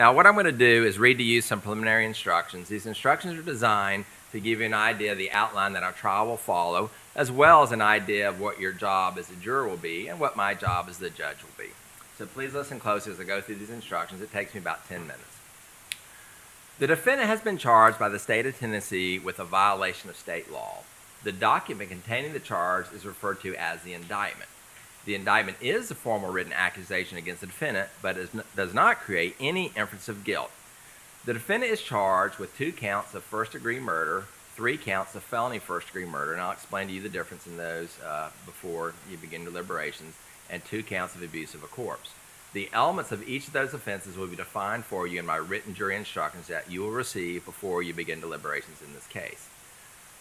Now, what I'm going to do is read to you some preliminary instructions. These instructions are designed to give you an idea of the outline that our trial will follow, as well as an idea of what your job as a juror will be and what my job as the judge will be. So please listen closely as I go through these instructions. It takes me about 10 minutes. The defendant has been charged by the state of Tennessee with a violation of state law. The document containing the charge is referred to as the indictment. The indictment is a formal written accusation against the defendant, but does not create any inference of guilt. The defendant is charged with 2 counts of first-degree murder, 3 counts of felony first-degree murder, and I'll explain to you the difference in those before you begin deliberations, and 2 counts of abuse of a corpse. The elements of each of those offenses will be defined for you in my written jury instructions that you will receive before you begin deliberations in this case.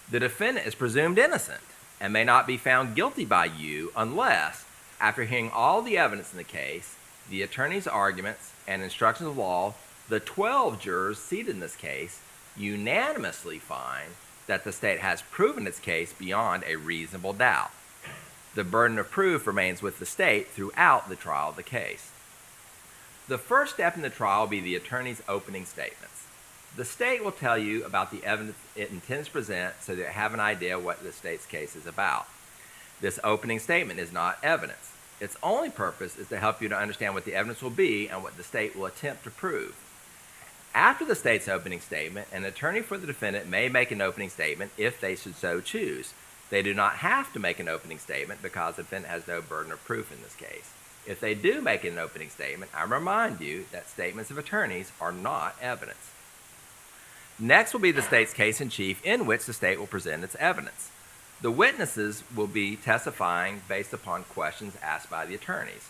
The defendant is presumed innocent and may not be found guilty by you unless, after hearing all the evidence in the case, the attorney's arguments, and instructions of law, the 12 jurors seated in this case unanimously find that the state has proven its case beyond a reasonable doubt. The burden of proof remains with the state throughout the trial of the case. The first step in the trial will be the attorney's opening statements. The state will tell you about the evidence it intends to present so that you have an idea what the state's case is about. This opening statement is not evidence. Its only purpose is to help you to understand what the evidence will be and what the state will attempt to prove. After the state's opening statement, an attorney for the defendant may make an opening statement if they should so choose. They do not have to make an opening statement because the defendant has no burden of proof in this case. If they do make an opening statement, I remind you that statements of attorneys are not evidence. Next will be the state's case in chief, in which the state will present its evidence. The witnesses will be testifying based upon questions asked by the attorneys.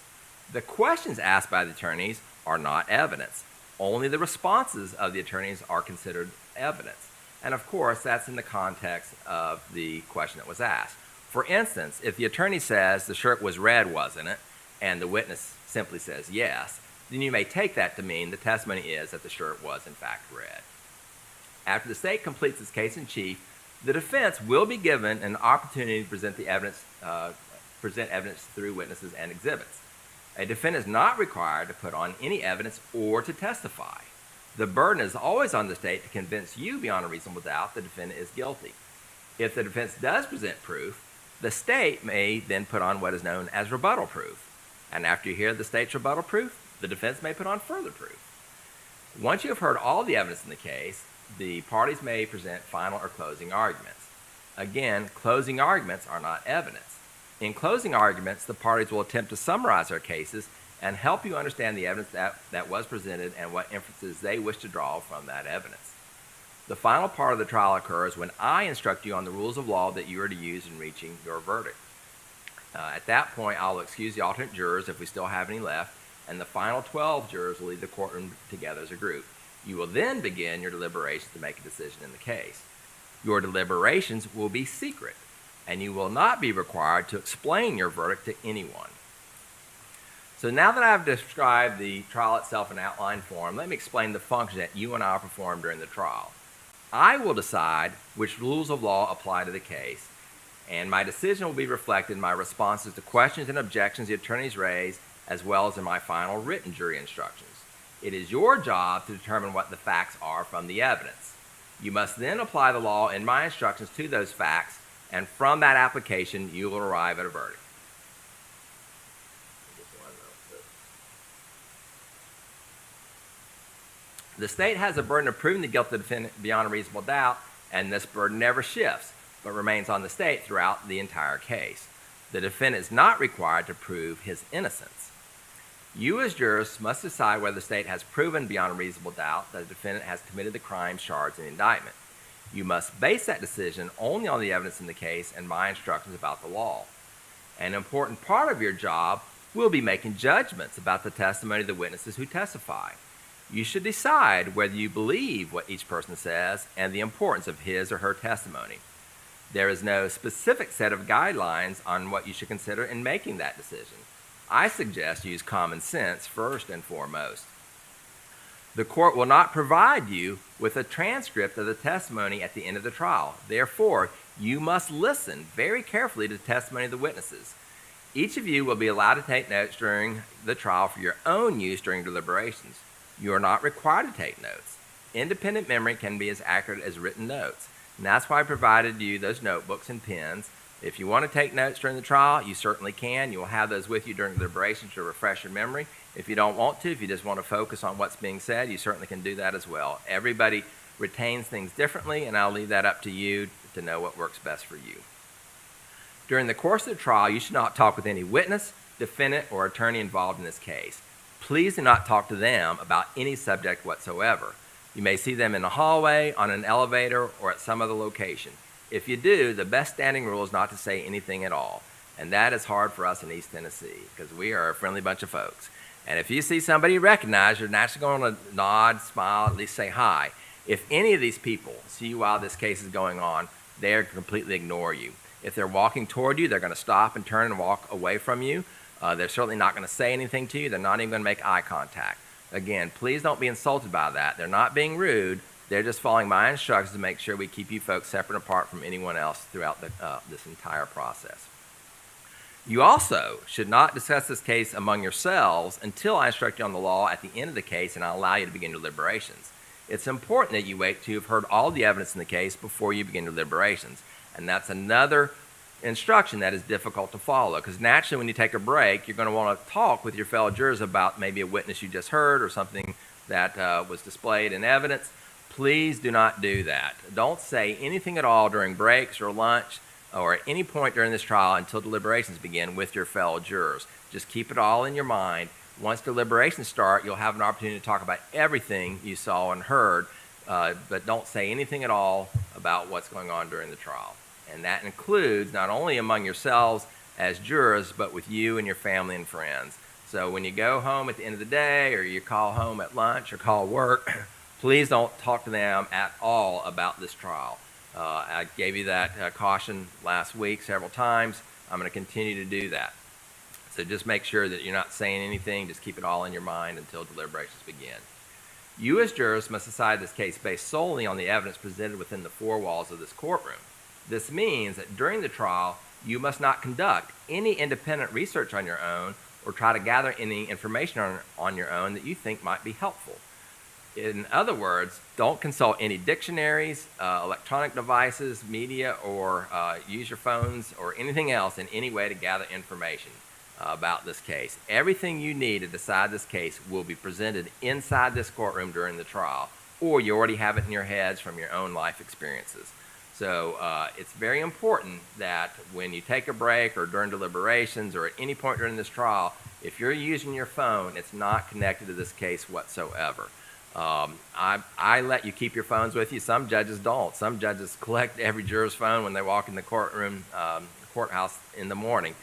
The questions asked by the attorneys are not evidence. Only the responses of the attorneys are considered evidence. And of course, that's in the context of the question that was asked. For instance, if the attorney says the shirt was red, wasn't it? And the witness simply says yes, then you may take that to mean the testimony is that the shirt was in fact red. After the state completes its case in chief, the defense will be given an opportunity to present evidence through witnesses and exhibits. A defendant is not required to put on any evidence or to testify. The burden is always on the state to convince you beyond a reasonable doubt the defendant is guilty. If the defense does present proof, the state may then put on what is known as rebuttal proof. And after you hear the state's rebuttal proof, the defense may put on further proof. Once you have heard all the evidence in the case, the parties may present final or closing arguments. Again, closing arguments are not evidence. In closing arguments, the parties will attempt to summarize their cases and help you understand the evidence that was presented and what inferences they wish to draw from that evidence. The final part of the trial occurs when I instruct you on the rules of law that you are to use in reaching your verdict. At that point, I'll excuse the alternate jurors if we still have any left, and the final 12 jurors will leave the courtroom together as a group. You will then begin your deliberations to make a decision in the case. Your deliberations will be secret, and you will not be required to explain your verdict to anyone. So now that I've described the trial itself in outline form, let me explain the function that you and I perform during the trial. I will decide which rules of law apply to the case, and my decision will be reflected in my responses to questions and objections the attorneys raise, as well as in my final written jury instructions. It is your job to determine what the facts are from the evidence. You must then apply the law in my instructions to those facts, and from that application, you will arrive at a verdict. The state has a burden of proving the guilt of the defendant beyond a reasonable doubt, and this burden never shifts, but remains on the state throughout the entire case. The defendant is not required to prove his innocence. You as jurors must decide whether the state has proven beyond a reasonable doubt that the defendant has committed the crime charged in the indictment. You must base that decision only on the evidence in the case and my instructions about the law. An important part of your job will be making judgments about the testimony of the witnesses who testify. You should decide whether you believe what each person says and the importance of his or her testimony. There is no specific set of guidelines on what you should consider in making that decision. I suggest use common sense first and foremost. The court will not provide you with a transcript of the testimony at the end of the trial. Therefore, you must listen very carefully to the testimony of the witnesses. Each of you will be allowed to take notes during the trial for your own use during deliberations. You are not required to take notes. Independent memory can be as accurate as written notes, and that's why I provided you those notebooks and pens. If you want to take notes during the trial, you certainly can. You will have those with you during deliberations to refresh your memory. If you don't want to, if you just want to focus on what's being said, you certainly can do that as well. Everybody retains things differently, and I'll leave that up to you to know what works best for you. During the course of the trial, you should not talk with any witness, defendant, or attorney involved in this case. Please do not talk to them about any subject whatsoever. You may see them in the hallway, on an elevator, or at some other location. If you do, the best standing rule is not to say anything at all. And that is hard for us in East Tennessee because we are a friendly bunch of folks. And if you see somebody you recognize, you're naturally going to nod, smile, at least say hi. If any of these people see you while this case is going on, they are completely ignore you. If they're walking toward you, they're going to stop and turn and walk away from you. They're certainly not going to say anything to you. They're not even going to make eye contact. Again, please don't be insulted by that. They're not being rude. They're just following my instructions to make sure we keep you folks separate and apart from anyone else throughout this entire process. You also should not discuss this case among yourselves until I instruct you on the law at the end of the case and I'll allow you to begin deliberations. It's important that you wait till you've heard all the evidence in the case before you begin deliberations. And that's another instruction that is difficult to follow because naturally when you take a break, you're going to want to talk with your fellow jurors about maybe a witness you just heard or something that was displayed in evidence. Please do not do that. Don't say anything at all during breaks or lunch or at any point during this trial until deliberations begin with your fellow jurors. Just keep it all in your mind. Once deliberations start, you'll have an opportunity to talk about everything you saw and heard, but don't say anything at all about what's going on during the trial. And that includes not only among yourselves as jurors, but with you and your family and friends. So when you go home at the end of the day or you call home at lunch or call work, please don't talk to them at all about this trial. I gave you that caution last week several times. I'm going to continue to do that. So just make sure that you're not saying anything. Just keep it all in your mind until deliberations begin. You as jurors must decide this case based solely on the evidence presented within the four walls of this courtroom. This means that during the trial, you must not conduct any independent research on your own or try to gather any information on your own that you think might be helpful. In other words, don't consult any dictionaries, electronic devices, media, or use your phones or anything else in any way to gather information about this case. Everything you need to decide this case will be presented inside this courtroom during the trial, or you already have it in your heads from your own life experiences. So it's very important that when you take a break or during deliberations or at any point during this trial, if you're using your phone, it's not connected to this case whatsoever. I let you keep your phones with you. Some judges don't. Some judges collect every juror's phone when they walk in the courthouse in the morning.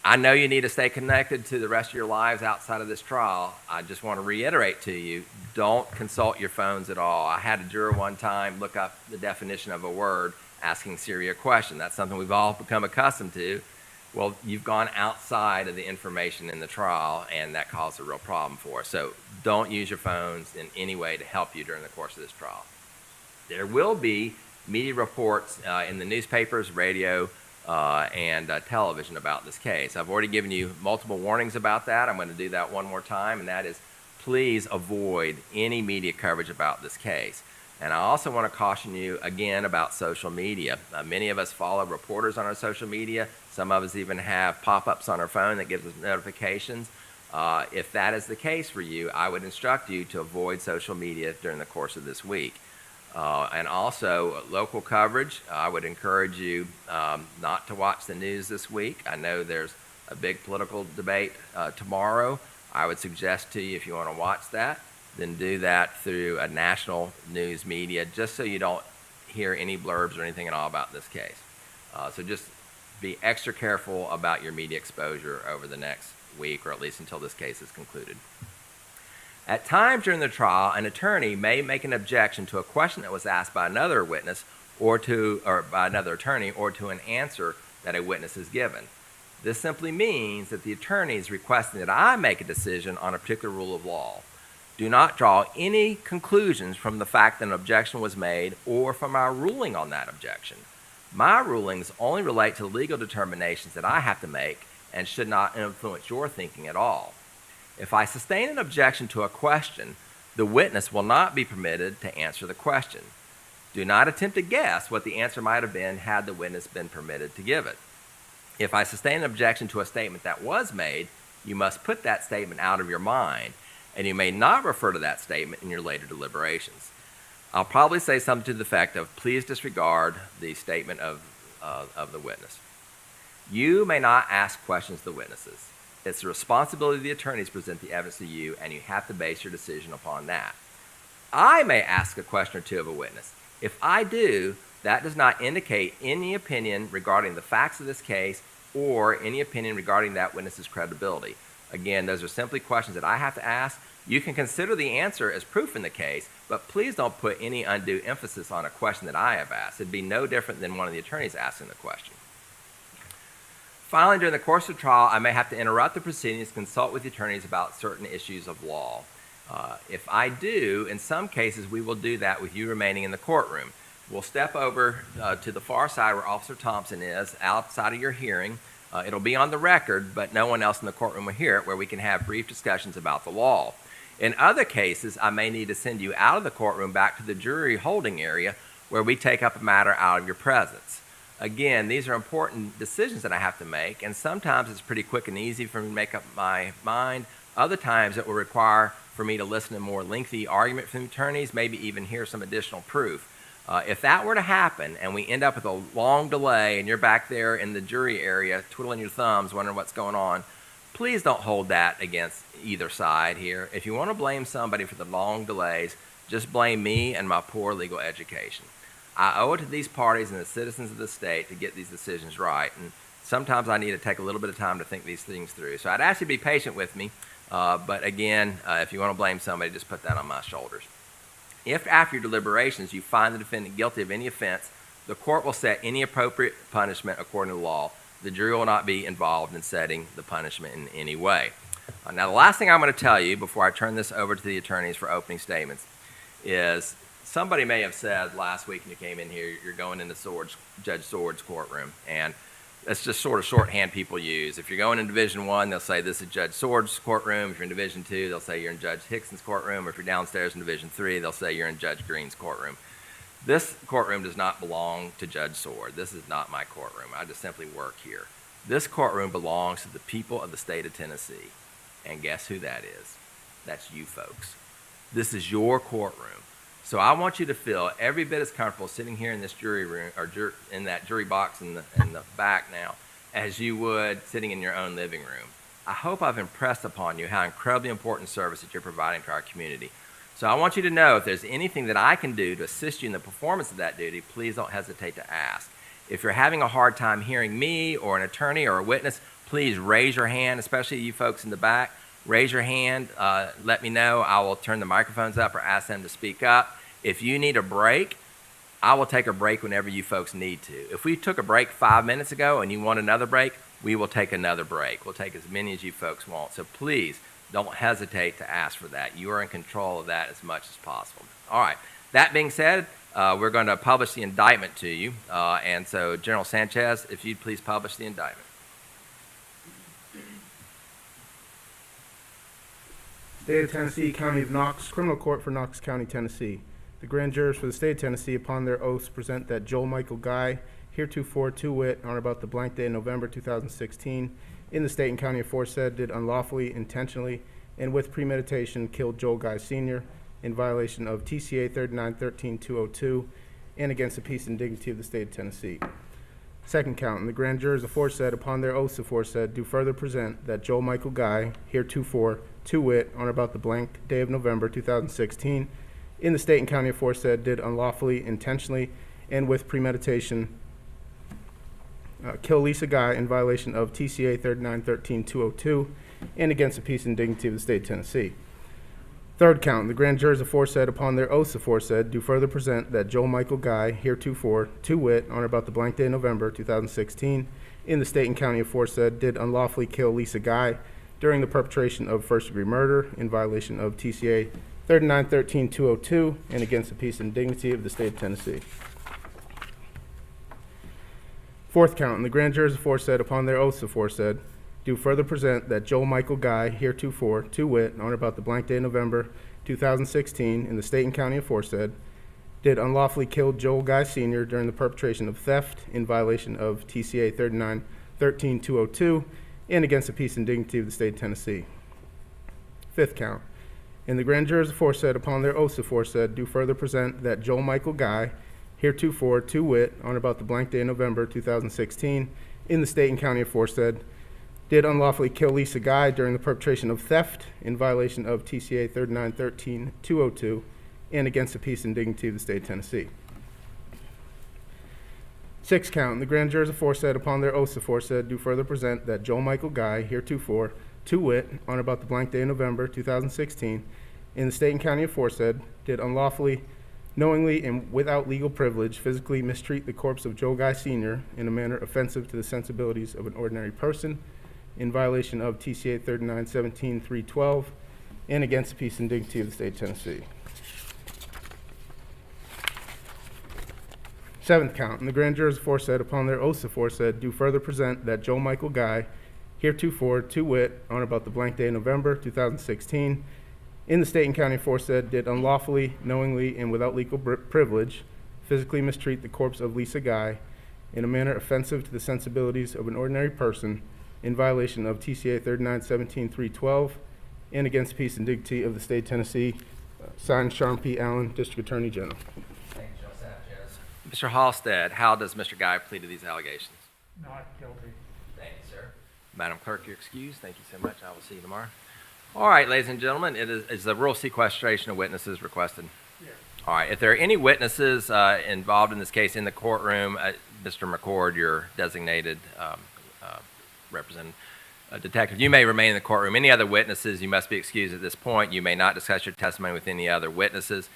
I know you need to stay connected to the rest of your lives outside of this trial. I just want to reiterate to you, don't consult your phones at all. I had a juror one time look up the definition of a word asking Siri a question. That's something we've all become accustomed to. Well, you've gone outside of the information in the trial, and that caused a real problem for us. So don't use your phones in any way to help you during the course of this trial. There will be media reports in the newspapers, radio, and television about this case. I've already given you multiple warnings about that. I'm going to do that one more time, and that is please avoid any media coverage about this case. And I also want to caution you again about social media. Many of us follow reporters on our social media. Some of us even have pop-ups on our phone that gives us notifications. If that is the case for you, I would instruct you to avoid social media during the course of this week. And also local coverage, I would encourage you not to watch the news this week. I know there's a big political debate tomorrow. I would suggest to you if you want to watch that, then do that through a national news media just so you don't hear any blurbs or anything at all about this case. So just be extra careful about your media exposure over the next week or at least until this case is concluded. At times during the trial, an attorney may make an objection to a question that was asked by another witness or by another attorney or to an answer that a witness has given. This simply means that the attorney is requesting that I make a decision on a particular rule of law. Do not draw any conclusions from the fact that an objection was made or from our ruling on that objection. My rulings only relate to legal determinations that I have to make and should not influence your thinking at all. If I sustain an objection to a question, The witness will not be permitted to answer the question. Do not attempt to guess what the answer might have been had the witness been permitted to give it. If I sustain an objection to a statement that was made, you must put that statement out of your mind, and you may not refer to that statement in your later deliberations. I'll probably say something to the effect of, please disregard the statement of the witness. You may not ask questions of the witnesses. It's the responsibility of the attorneys to present the evidence to you, and you have to base your decision upon that. I may ask a question or two of a witness. If I do, that does not indicate any opinion regarding the facts of this case or any opinion regarding that witness's credibility. Again, those are simply questions that I have to ask. You can consider the answer as proof in the case, but please don't put any undue emphasis on a question that I have asked. It'd be no different than one of the attorneys asking the question. Finally, during the course of trial, I may have to interrupt the proceedings, consult with the attorneys about certain issues of law. If I do, in some cases, we will do that with you remaining in the courtroom. We'll step over to the far side where Officer Thompson is, outside of your hearing. It'll be on the record, but no one else in the courtroom will hear it, where we can have brief discussions about the law. In other cases, I may need to send you out of the courtroom back to the jury holding area where we take up a matter out of your presence. Again, these are important decisions that I have to make, and sometimes it's pretty quick and easy for me to make up my mind. Other times it will require for me to listen to more lengthy argument from the attorneys, maybe even hear some additional proof. If that were to happen and we end up with a long delay and you're back there in the jury area twiddling your thumbs wondering what's going on, please don't hold that against either side here. If you want to blame somebody for the long delays, just blame me and my poor legal education. I owe it to these parties and the citizens of the state to get these decisions right, and sometimes I need to take a little bit of time to think these things through. So I'd ask you to be patient with me, but again, if you want to blame somebody, just put that on my shoulders. If after your deliberations you find the defendant guilty of any offense, the court will set any appropriate punishment according to law. The jury will not be involved in setting the punishment in any way. Now, the last thing I'm going to tell you before I turn this over to the attorneys for opening statements is somebody may have said last week when you came in here, you're going into Judge Sword's courtroom, and that's just sort of shorthand people use. If you're going in Division I, they'll say this is Judge Sword's courtroom. If you're in Division II, they'll say you're in Judge Hickson's courtroom. Or if you're downstairs in Division III, they'll say you're in Judge Green's courtroom. This courtroom does not belong to Judge Sword. This is not my courtroom. I just simply work here. This courtroom belongs to the people of the state of Tennessee. And guess who that is? That's you folks. This is your courtroom. So I want you to feel every bit as comfortable sitting here in this jury room, or in that jury box in the back now, as you would sitting in your own living room. I hope I've impressed upon you how incredibly important service that you're providing to our community. So I want you to know if there's anything that I can do to assist you in the performance of that duty, please don't hesitate to ask. If you're having a hard time hearing me or an attorney or a witness, please raise your hand, especially you folks in the back. Raise your hand, let me know. I will turn the microphones up or ask them to speak up. If you need a break, I will take a break whenever you folks need to. If we took a break 5 minutes ago and you want another break, we will take another break. We'll take as many as you folks want. So please don't hesitate to ask for that. You are in control of that as much as possible. All right. That being said, we're going to publish the indictment to you. And so, General Sanchez, if you'd please publish the indictment. State of Tennessee, County of Knox, Criminal Court for Knox County, Tennessee. The grand jurors for the state of Tennessee, upon their oaths, present that Joel Michael Guy, heretofore to wit, on or about the blank day in November 2016, in the state and county aforesaid, did unlawfully, intentionally, and with premeditation kill Joel Guy Sr. in violation of TCA 3913-202 and against the peace and dignity of the state of Tennessee. Second count, and the grand jurors aforesaid, upon their oaths aforesaid, do further present that Joel Michael Guy, heretofore to wit, on or about the blank day of November 2016, in the state and county aforesaid, did unlawfully, intentionally, and with premeditation kill Lisa Guy in violation of TCA 3913-202 and against the peace and dignity of the state of Tennessee. Third count, the grand jurors aforesaid, upon their oaths aforesaid, do further present that Joel Michael Guy, heretofore to wit, on or about the blank day of November 2016, in the state and county aforesaid, did unlawfully kill Lisa Guy during the perpetration of first-degree murder in violation of TCA 3913-202 and against the peace and dignity of the state of Tennessee. Fourth count, and the grand jurors aforesaid, upon their oaths aforesaid, do further present that Joel Michael Guy, heretofore to wit, on or about the blank day of November 2016, in the state and county aforesaid, did unlawfully kill Joel Guy Sr. during the perpetration of theft in violation of TCA 39-13-202 and against the peace and dignity of the state of Tennessee. Fifth count. In the grand jurors aforesaid, upon their oaths aforesaid, do further present that Joel Michael Guy, heretofore to wit, on about the blank day of November 2016, in the state and county aforesaid, did unlawfully kill Lisa Guy during the perpetration of theft in violation of TCA 39-13-202 and against the peace and dignity of the state of Tennessee. Sixth count. In the grand jurors aforesaid, upon their oaths aforesaid, do further present that Joel Michael Guy, heretofore to wit, on about the blank day of November 2016, in the state and county aforesaid, did unlawfully, knowingly, and without legal privilege, physically mistreat the corpse of Joel Guy Sr. in a manner offensive to the sensibilities of an ordinary person, in violation of TCA 39-17-312, and against the peace and dignity of the state of Tennessee. Seventh count. In the grand jurors aforesaid, upon their oaths aforesaid, do further present that Joel Michael Guy, heretofore to wit, on about the blank day of November 2016, in the state and county aforesaid, did unlawfully, knowingly, and without legal privilege, physically mistreat the corpse of Lisa Guy in a manner offensive to the sensibilities of an ordinary person, in violation of TCA 39-17-312, and against the peace and dignity of the state of Tennessee. Signed, Sean P. Allen, District Attorney General. Thank you, Judge Sanchez. Mr. Halstead, how does Mr. Guy plead to these allegations? Not guilty. Thank you, sir. Madam Clerk, you're excused. Thank you so much. I will see you tomorrow. All right, ladies and gentlemen, is the rural sequestration of witnesses requested? Yes. All right, if there are any witnesses involved in this case in the courtroom, Mr. McCord, your designated detective, you may remain in the courtroom. Any other witnesses, you must be excused at this point. You may not discuss your testimony with any other witnesses.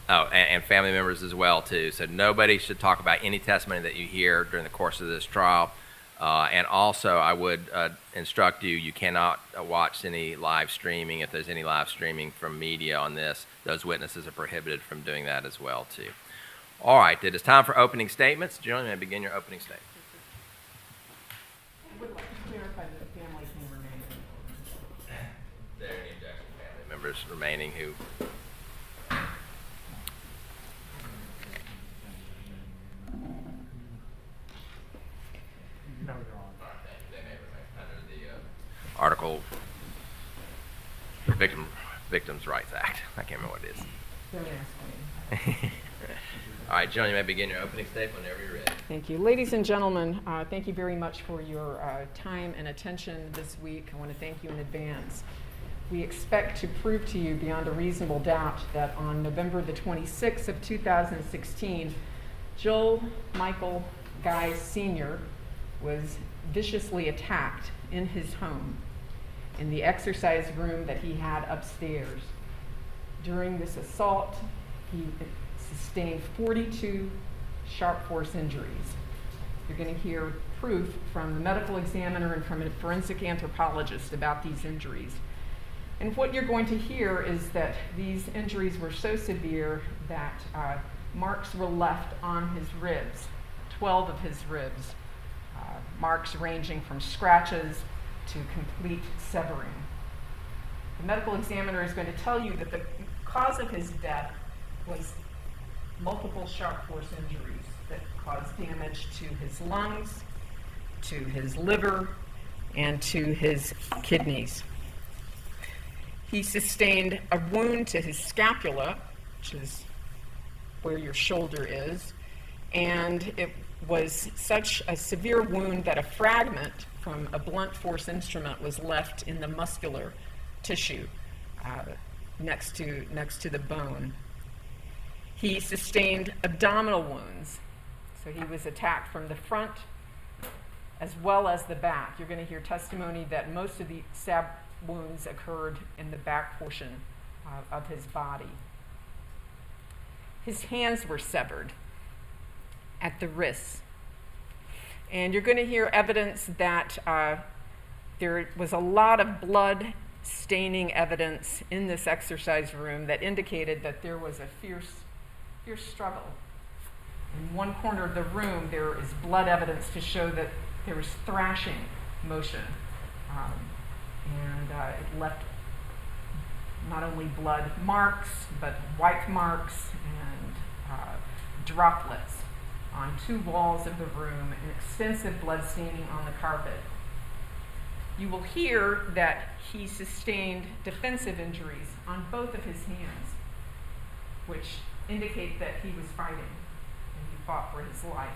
Oh, and family members as well, too. So nobody should talk about any testimony that you hear during the course of this trial. And also, I would instruct you, you cannot watch any live streaming. If there's any live streaming from media on this, those witnesses are prohibited from doing that as well, too. All right, it is time for opening statements. Generally, may begin your opening statement. I would like to clarify that the family can remain. There are any objection family members remaining who... No, Your Honor. They may remain under the Article Victims' Rights Act. I can't remember what it is. Don't ask me. All right, Joan, you may begin your opening statement whenever you're ready. Thank you. Ladies and gentlemen, thank you very much for your time and attention this week. I want to thank you in advance. We expect to prove to you beyond a reasonable doubt that on November the 26th of 2016, Joel Michael Guy Sr. was viciously attacked in his home in the exercise room that he had upstairs. During this assault, he sustained 42 sharp force injuries. You're going to hear proof from the medical examiner and from a forensic anthropologist about these injuries. And what you're going to hear is that these injuries were so severe that marks were left on his ribs, 12 of his ribs, marks ranging from scratches to complete severing. The medical examiner is going to tell you that the cause of his death was multiple sharp force injuries that caused damage to his lungs, to his liver, and to his kidneys. He sustained a wound to his scapula, which is where your shoulder is, and it was such a severe wound that a fragment from a blunt force instrument was left in the muscular tissue next to the bone. He sustained abdominal wounds, so he was attacked from the front as well as the back. You're going to hear testimony that most of the stab wounds occurred in the back portion of his body. His hands were severed at the wrists. And you're going to hear evidence that there was a lot of blood staining evidence in this exercise room that indicated that there was a fierce struggle. In one corner of the room, there is blood evidence to show that there was thrashing motion. And it left not only blood marks, but wipe marks and droplets on 2 walls of the room and extensive blood staining on the carpet. You will hear that he sustained defensive injuries on both of his hands, which indicate that he was fighting and he fought for his life.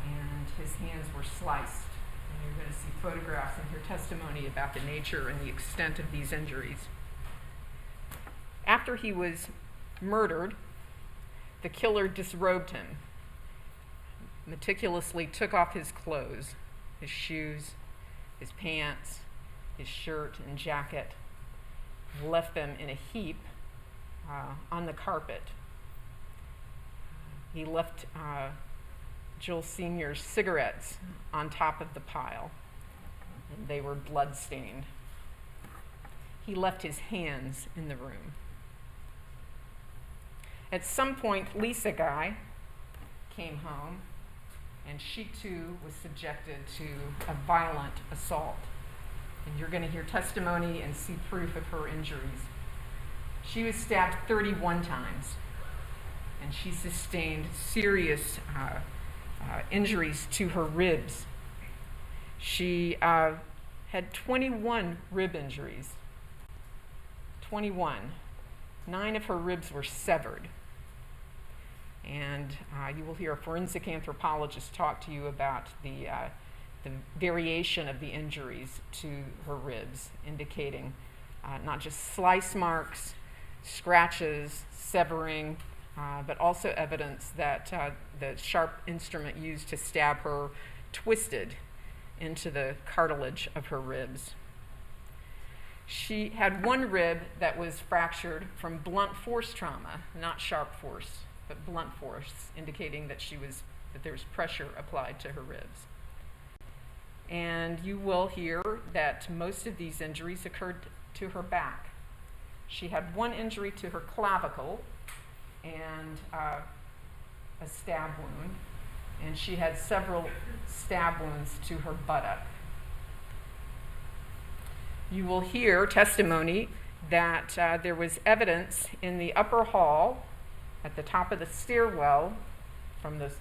And his hands were sliced. And you're going to see photographs and hear testimony about the nature and the extent of these injuries. After he was murdered, the killer disrobed him, meticulously took off his clothes, his shoes, his pants, his shirt and jacket, left them in a heap on the carpet. He left Joel Sr.'s cigarettes on top of the pile, and they were blood-stained. He left his hands in the room. At some point, Lisa Guy came home, and she too was subjected to a violent assault. And you're going to hear testimony and see proof of her injuries. She was stabbed 31 times, and she sustained serious injuries to her ribs. She had 21 rib injuries. 21. 9 of her ribs were severed. And you will hear a forensic anthropologist talk to you about the variation of the injuries to her ribs, indicating not just slice marks, scratches, severing, but also evidence that the sharp instrument used to stab her twisted into the cartilage of her ribs. She had 1 rib that was fractured from blunt force trauma, not sharp force, but blunt force, indicating that there was pressure applied to her ribs. And you will hear that most of these injuries occurred to her back. She had 1 injury to her clavicle and a stab wound, and she had several stab wounds to her buttock. You will hear testimony that there was evidence in the upper hall at the top of the stairwell from the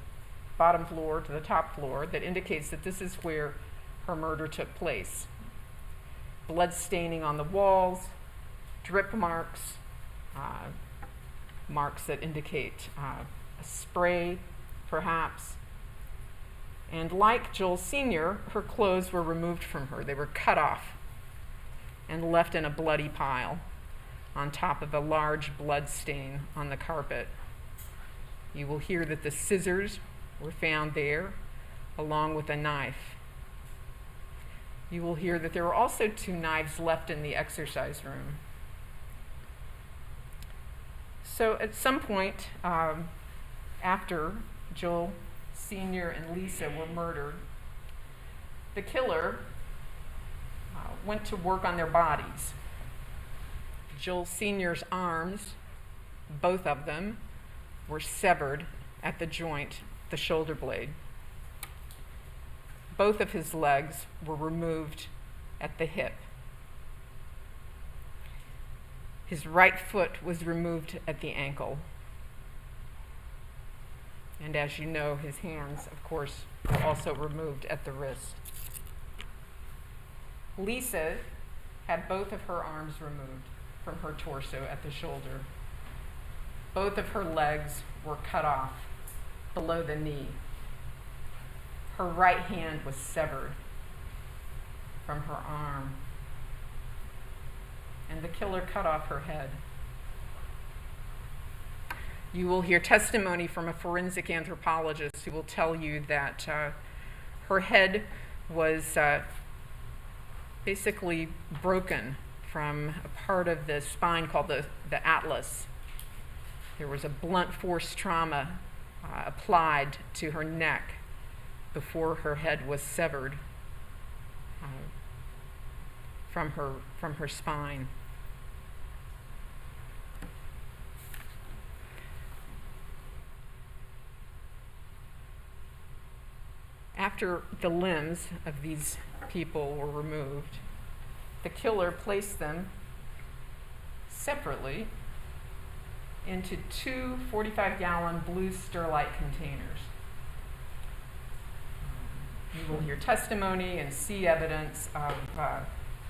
bottom floor to the top floor that indicates that this is where her murder took place. Blood staining on the walls, drip marks, marks that indicate a spray, perhaps. And like Joel Sr., her clothes were removed from her. They were cut off and left in a bloody pile on top of a large blood stain on the carpet. You will hear that the scissors were found there, along with a knife. You will hear that there were also 2 knives left in the exercise room. So at some point, after Joel Sr. and Lisa were murdered, the killer went to work on their bodies. Joel Sr.'s arms, both of them, were severed at the joint, the shoulder blade. Both of his legs were removed at the hip. His right foot was removed at the ankle. And as you know, his hands, of course, were also removed at the wrist. Lisa had both of her arms removed from her torso at the shoulder. Both of her legs were cut off below the knee. Her right hand was severed from her arm, and the killer cut off her head. You will hear testimony from a forensic anthropologist who will tell you that her head was basically broken from a part of the spine called the atlas. There was a blunt force trauma applied to her neck before her head was severed from her spine. After the limbs of these people were removed, the killer placed them separately into two 45-gallon blue Sterlite containers. You will hear testimony and see evidence of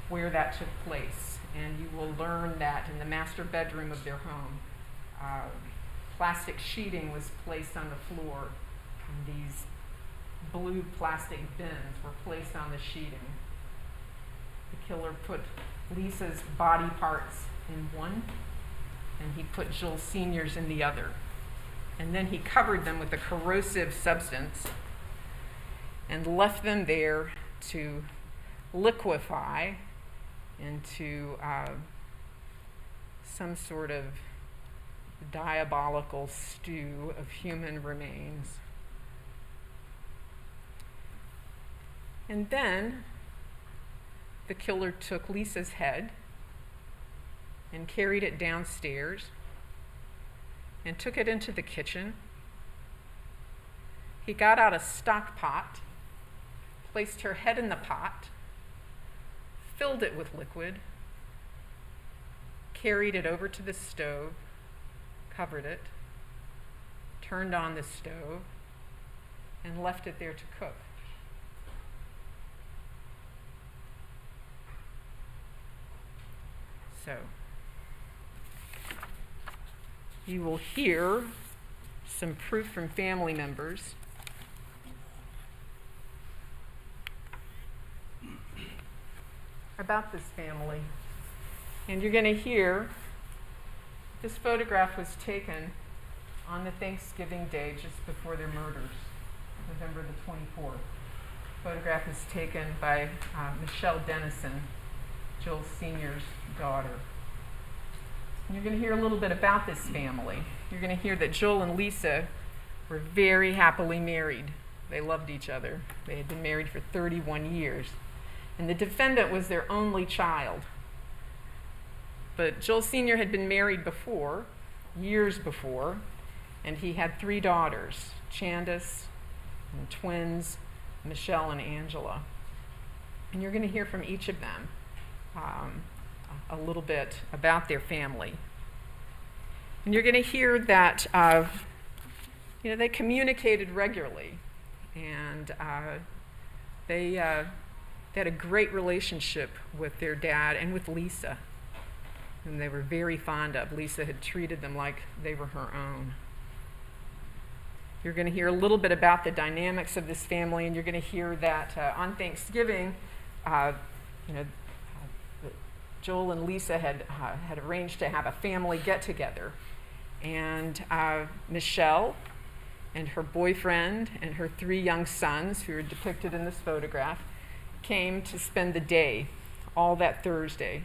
where that took place. And you will learn that in the master bedroom of their home, plastic sheeting was placed on the floor, and these blue plastic bins were placed on the sheeting. The killer put Lisa's body parts in one, and he put Joel Sr.'s in the other. And then he covered them with a corrosive substance and left them there to liquefy into some sort of diabolical stew of human remains. And then the killer took Lisa's head and carried it downstairs and took it into the kitchen. He got out a stock pot, placed her head in the pot, filled it with liquid, carried it over to the stove, covered it, turned on the stove, and left it there to cook. So, you will hear some proof from family members. About this family. And you're going to hear this photograph was taken on the Thanksgiving day just before their murders, November the 24th. Photograph is taken by Michelle Dennison, Joel Sr.'s daughter. And you're going to hear a little bit about this family. You're going to hear that Joel and Lisa were very happily married. They loved each other. They had been married for 31 years. And the defendant was their only child. But Joel Sr. had been married before, years before, and he had 3 daughters, Candace, and twins, Michelle and Angela. And you're going to hear from each of them a little bit about their family. And you're going to hear that they communicated regularly, and they had a great relationship with their dad and with Lisa, whom they were very fond of. Lisa had treated them like they were her own. You're going to hear a little bit about the dynamics of this family, and you're going to hear that on Thanksgiving, Joel and Lisa had arranged to have a family get-together, and Michelle and her boyfriend and her 3 young sons, who are depicted in this photograph, came to spend the day, all that Thursday,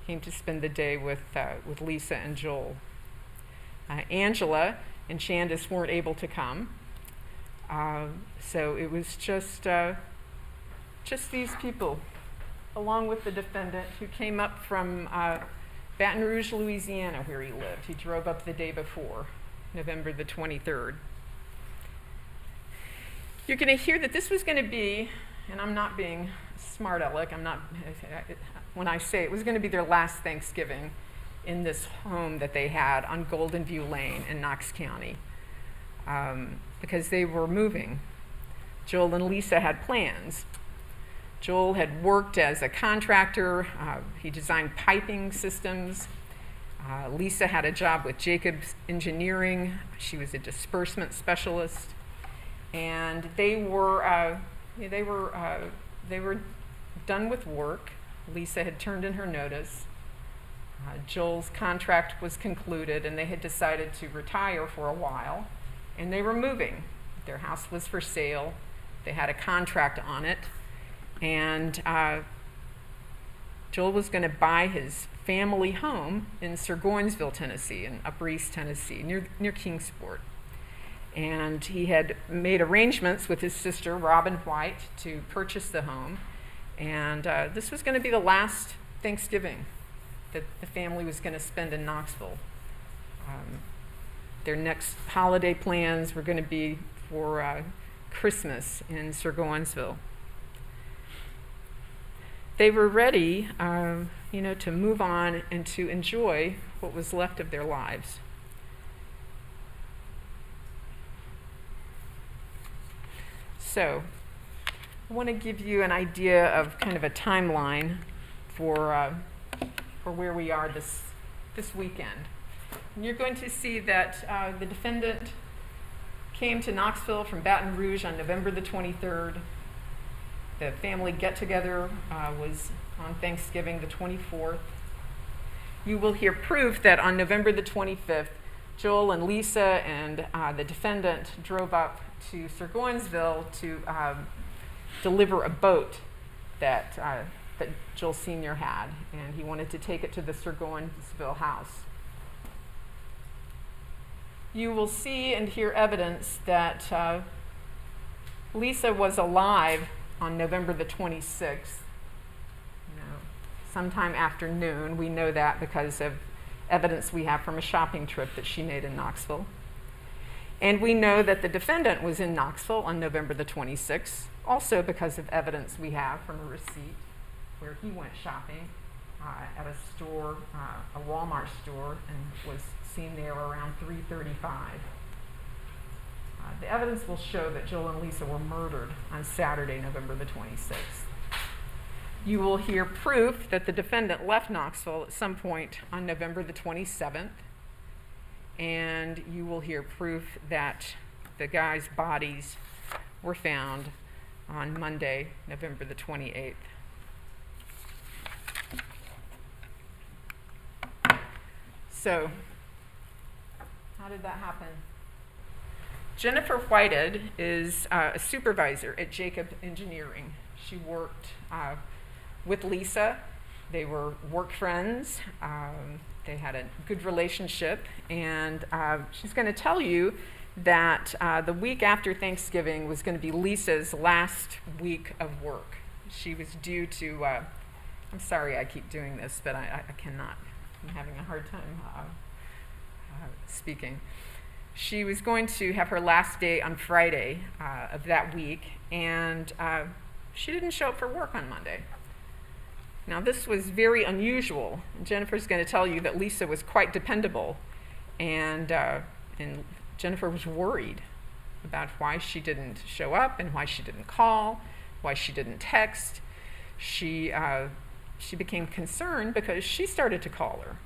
came to spend the day with Lisa and Joel. Angela and Candace weren't able to come, so it was just these people, along with the defendant, who came up from Baton Rouge, Louisiana, where he lived. He drove up the day before, November the 23rd. You're going to hear that this was going to be, and I'm not being smart aleck, when I say it was going to be their last Thanksgiving in this home that they had on Golden View Lane in Knox County, because they were moving. Joel and Lisa had plans. Joel had worked as a contractor. He designed piping systems. Lisa had a job with Jacobs Engineering. She was a disbursement specialist. And they were done with work. Lisa had turned in her notice. Joel's contract was concluded, and they had decided to retire for a while. And they were moving. Their house was for sale. They had a contract on it. And Joel was going to buy his family home in Surgoinsville, Tennessee, in Upper East Tennessee, near Kingsport. And he had made arrangements with his sister, Robin White, to purchase the home. And this was going to be the last Thanksgiving that the family was going to spend in Knoxville. Their next holiday plans were going to be for Christmas in Surgoinsville. they were ready, to move on and to enjoy what was left of their lives. So, I want to give you an idea of kind of a timeline for where we are this weekend. And you're going to see that the defendant came to Knoxville from Baton Rouge on November the 23rd. The family get-together was on Thanksgiving the 24th. You will hear proof that on November the 25th, Joel and Lisa and the defendant drove up to Burgonsville to deliver a boat that Joel Sr. had, and he wanted to take it to the Burgonsville house. You will see and hear evidence that Lisa was alive on November the 26th, sometime after noon. We know that because of evidence we have from a shopping trip that she made in Knoxville. And we know that the defendant was in Knoxville on November the 26th, also because of evidence we have from a receipt where he went shopping at a store, a Walmart store, and was seen there around 3:35. The evidence will show that Joel and Lisa were murdered on Saturday, November the 26th. You will hear proof that the defendant left Knoxville at some point on November the 27th, and you will hear proof that the guys' bodies were found on Monday, November the 28th. So, how did that happen? Jennifer Whitehead is a supervisor at Jacob Engineering. She worked with Lisa. They were work friends. They had a good relationship, and she's going to tell you that the week after Thanksgiving was going to be Lisa's last week of work. She was due to, I'm sorry I keep doing this, but I cannot. I'm having a hard time speaking. She was going to have her last day on Friday of that week, and she didn't show up for work on Monday. Now, this was very unusual. Jennifer's going to tell you that Lisa was quite dependable, and Jennifer was worried about why she didn't show up and why she didn't call, why she didn't text. She became concerned because she started to call her.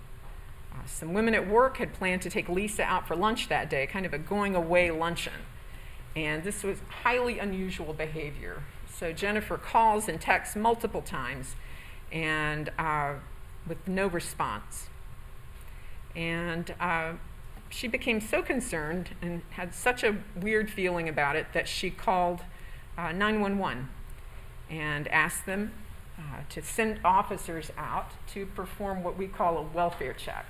Some women at work had planned to take Lisa out for lunch that day, kind of a going-away luncheon. And this was highly unusual behavior. So Jennifer calls and texts multiple times, and with no response. And she became so concerned and had such a weird feeling about it that she called 911 and asked them to send officers out to perform what we call a welfare check.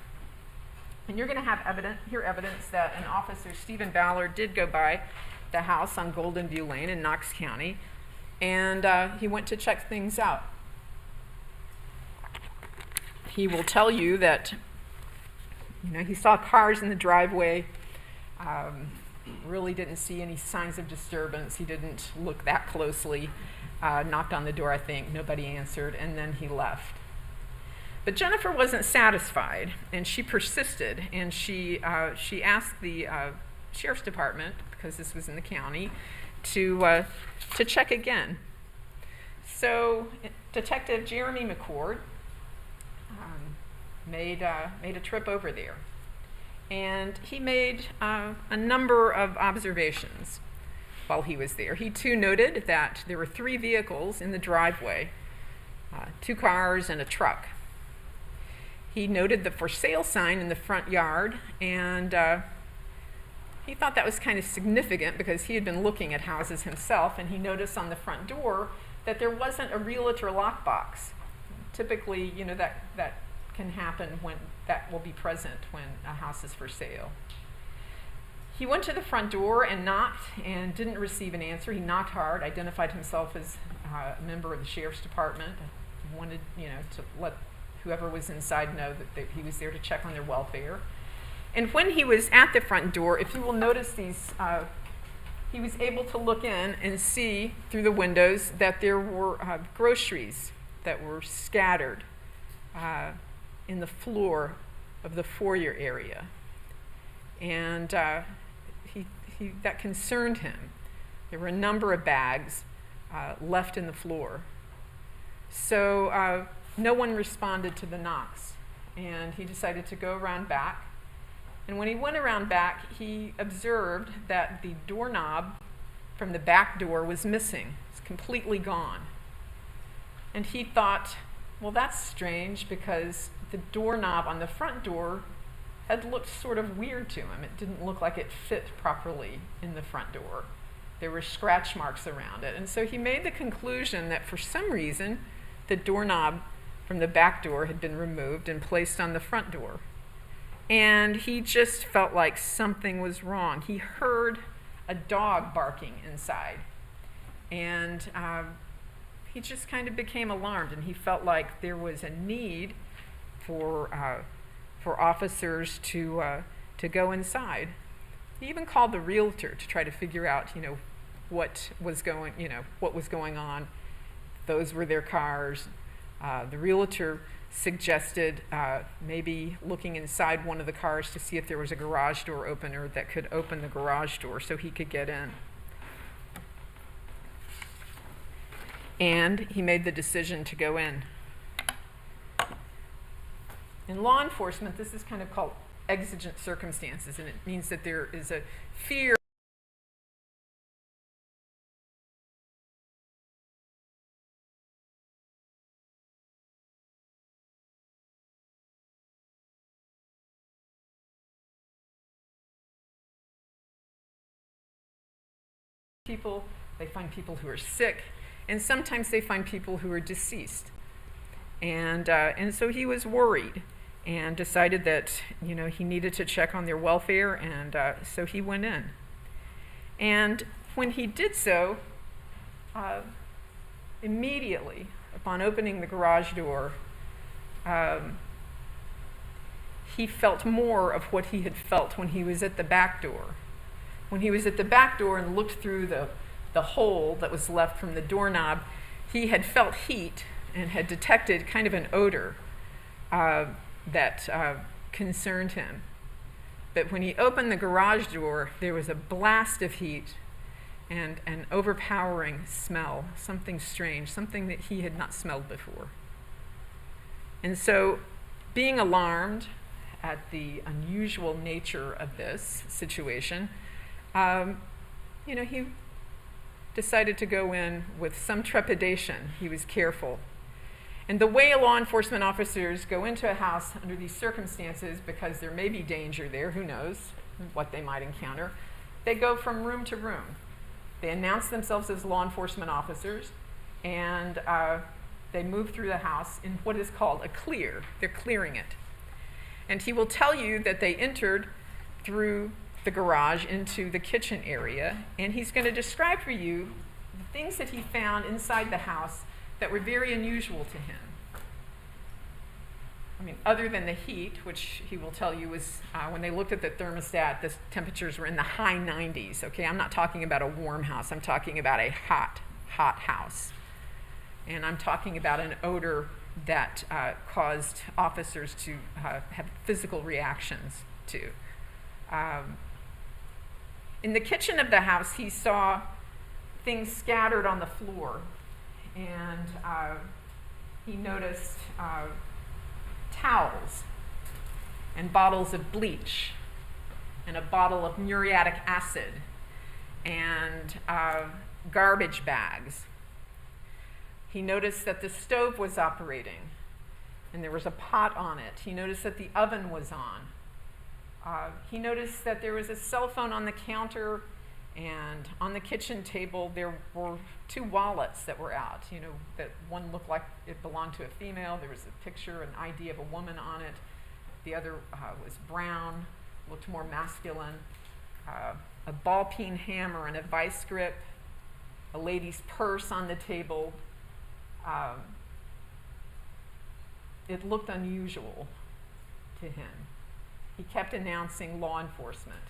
And you're going to hear evidence that an officer, Stephen Ballard, did go by the house on Golden View Lane in Knox County, and he went to check things out. He will tell you that he saw cars in the driveway, really didn't see any signs of disturbance. He didn't look that closely, knocked on the door, I think, nobody answered, and then he left. But Jennifer wasn't satisfied, and she persisted, and she asked the sheriff's department, because this was in the county, to check again. So Detective Jeremy McCord made a trip over there, and he made a number of observations while he was there. He too noted that there were 3 vehicles in the driveway, 2 cars and a truck. He noted the for sale sign in the front yard, and he thought that was kind of significant because he had been looking at houses himself, and he noticed on the front door that there wasn't a realtor lockbox. Typically, that can happen when that will be present when a house is for sale. He went to the front door and knocked and didn't receive an answer. He knocked hard, identified himself as a member of the sheriff's department, wanted to let whoever was inside know that he was there to check on their welfare. And when he was at the front door, if you will notice these, he was able to look in and see through the windows that there were groceries that were scattered in the floor of the foyer area. And that concerned him. There were a number of bags left in the floor. So no one responded to the knocks, and he decided to go around back. And when he went around back, he observed that the doorknob from the back door was missing. It's completely gone. And he thought, well, that's strange, because the doorknob on the front door had looked sort of weird to him. It didn't look like it fit properly in the front door. There were scratch marks around it. And so he made the conclusion that for some reason, the doorknob from the back door had been removed and placed on the front door. And he just felt like something was wrong. He heard a dog barking inside. And he just kind of became alarmed, and he felt like there was a need for officers to go inside. He even called the realtor to try to figure out, what was going on. Those were their cars. The realtor suggested maybe looking inside one of the cars to see if there was a garage door opener that could open the garage door so he could get in. And he made the decision to go in. In law enforcement, this is kind of called exigent circumstances, and it means that there is a fear people. They find people who are sick, and sometimes they find people who are deceased. And so he was worried and decided that, he needed to check on their welfare, and so he went in. And when he did so, immediately upon opening the garage door, he felt more of what he had felt when he was at the back door. When he was at the back door and looked through the hole that was left from the doorknob, he had felt heat and had detected kind of an odor that concerned him. But when he opened the garage door, there was a blast of heat and an overpowering smell, something strange, something that he had not smelled before. And so, being alarmed at the unusual nature of this situation, he decided to go in with some trepidation. He was careful. And the way law enforcement officers go into a house under these circumstances, because there may be danger there, who knows what they might encounter, they go from room to room. They announce themselves as law enforcement officers, and they move through the house in what is called a clear. They're clearing it. And he will tell you that they entered through the garage into the kitchen area, and he's going to describe for you the things that he found inside the house that were very unusual to him. I mean, other than the heat, which he will tell you was, when they looked at the thermostat, the temperatures were in the high 90s, okay? I'm not talking about a warm house. I'm talking about a hot house. And I'm talking about an odor that caused officers to have physical reactions to. In the kitchen of the house, he saw things scattered on the floor, and he noticed towels and bottles of bleach and a bottle of muriatic acid and garbage bags. He noticed that the stove was operating and there was a pot on it. He noticed that the oven was on. He noticed that there was a cell phone on the counter, and on the kitchen table there were 2 wallets that were out. That one looked like it belonged to a female. There was a picture, an ID of a woman on it. The other was brown, looked more masculine. A ball-peen hammer and a vice grip, a lady's purse on the table. It looked unusual to him. He kept announcing law enforcement.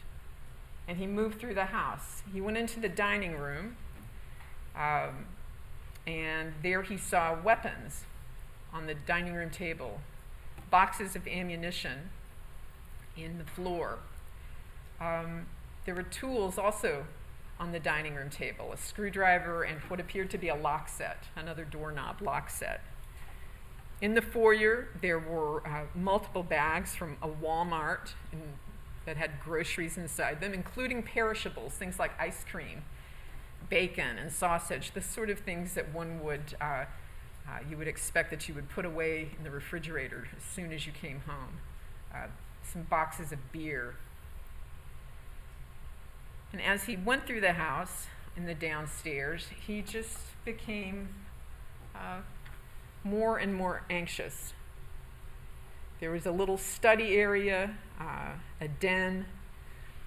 And he moved through the house. He went into the dining room, and there he saw weapons. on the dining room table, boxes of ammunition in the floor. There were tools also on the dining room table, a screwdriver and what appeared to be a lock set, another doorknob lock set. In the foyer, there were multiple bags from a Walmart that had groceries inside them, including perishables, things like ice cream, bacon, and sausage, the sort of things that you would expect that you would put away in the refrigerator as soon as you came home. Some boxes of beer. And as he went through the house in the downstairs, he just became more and more anxious. There was a little study area, a den.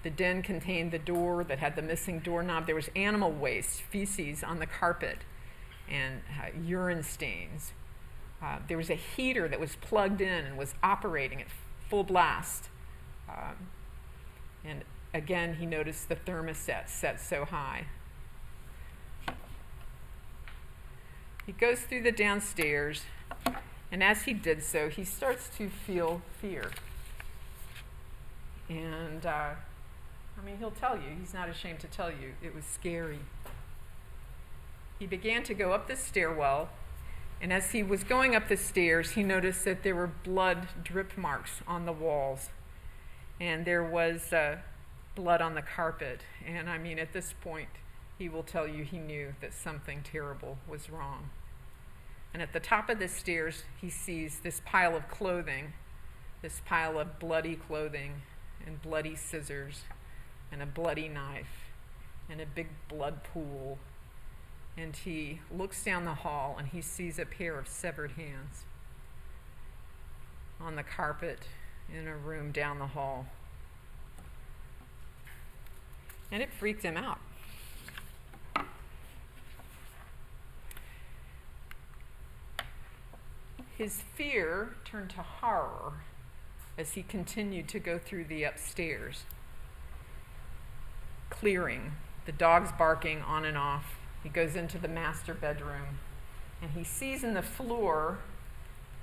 The den contained the door that had the missing doorknob. There was animal waste, feces on the carpet, and urine stains. There was a heater that was plugged in and was operating at full blast. And again, he noticed the thermostat set so high. He goes through the downstairs, and as he did so, he starts to feel fear. And he'll tell you, he's not ashamed to tell you, it was scary. He began to go up the stairwell, and as he was going up the stairs, he noticed that there were blood drip marks on the walls, and there was blood on the carpet. And at this point, he will tell you he knew that something terrible was wrong. And at the top of the stairs, he sees this pile of clothing, this pile of bloody clothing and bloody scissors and a bloody knife and a big blood pool. And he looks down the hall and he sees a pair of severed hands on the carpet in a room down the hall. And it freaked him out. His fear turned to horror as he continued to go through the upstairs, clearing, the dogs barking on and off. He goes into the master bedroom, and he sees in the floor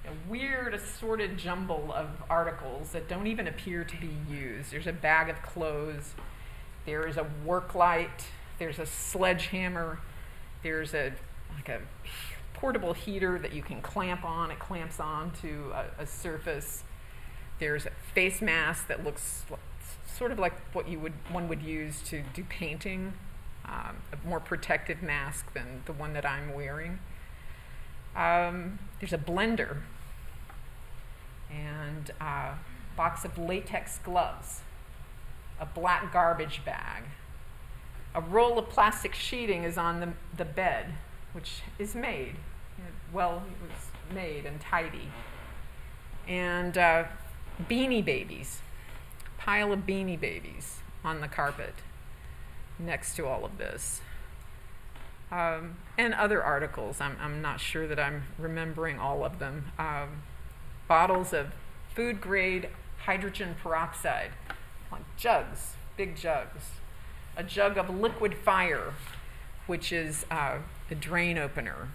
a weird assorted jumble of articles that don't even appear to be used. There's a bag of clothes, there is a work light, there's a sledgehammer, there's a portable heater that you can clamp on. It clamps on to a surface. There's a face mask that looks sort of like what one would use to do painting, a more protective mask than the one that I'm wearing. There's a blender and a box of latex gloves, a black garbage bag. A roll of plastic sheeting is on the bed, which is made. Well, it was made and tidy. And Beanie Babies, pile of Beanie Babies on the carpet next to all of this. And other articles. I'm not sure that I'm remembering all of them. Bottles of food-grade hydrogen peroxide, like jugs, big jugs. A jug of liquid fire, which is a drain opener.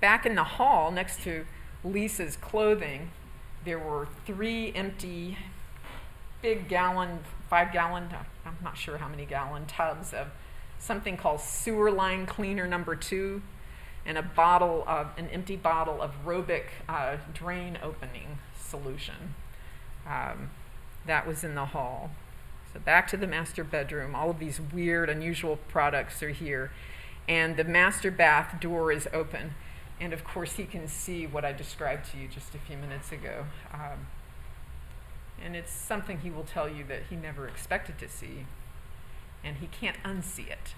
Back in the hall, next to Lisa's clothing, there were 3 empty, big 5-gallon, I'm not sure how many gallon tubs of something called sewer line cleaner number 2, and an empty bottle of Robic drain opening solution. That was in the hall. So back to the master bedroom. All of these weird, unusual products are here. And the master bath door is open. And of course, he can see what I described to you just a few minutes ago. And it's something he will tell you that he never expected to see. And he can't unsee it.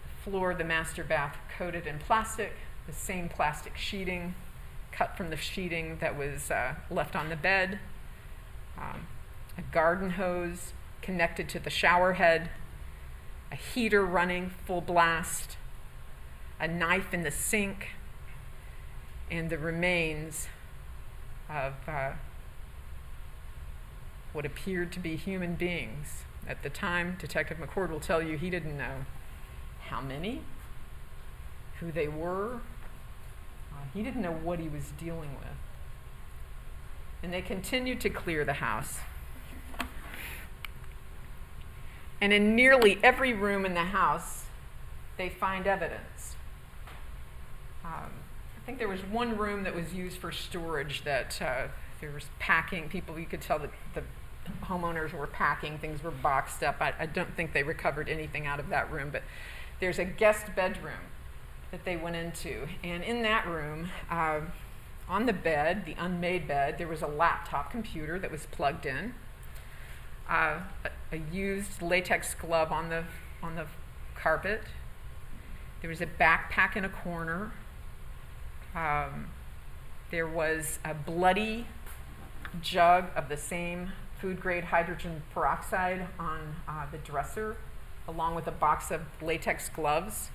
The floor of the master bath coated in plastic, the same plastic sheeting cut from the sheeting that was left on the bed. A garden hose connected to the shower head, a heater running full blast, a knife in the sink, and the remains of what appeared to be human beings. At the time, Detective McCord will tell you he didn't know how many, who they were. He didn't know what he was dealing with. And they continued to clear the house. And in nearly every room in the house, they find evidence. I think there was one room that was used for storage that there was packing. People, you could tell that the homeowners were packing. Things were boxed up. I don't think they recovered anything out of that room, but there's a guest bedroom that they went into. And in that room, on the bed, the unmade bed, there was a laptop computer that was plugged in, a used latex glove on the carpet. There was a backpack in a corner. There was a bloody jug of the same food-grade hydrogen peroxide on the dresser, along with a box of latex gloves,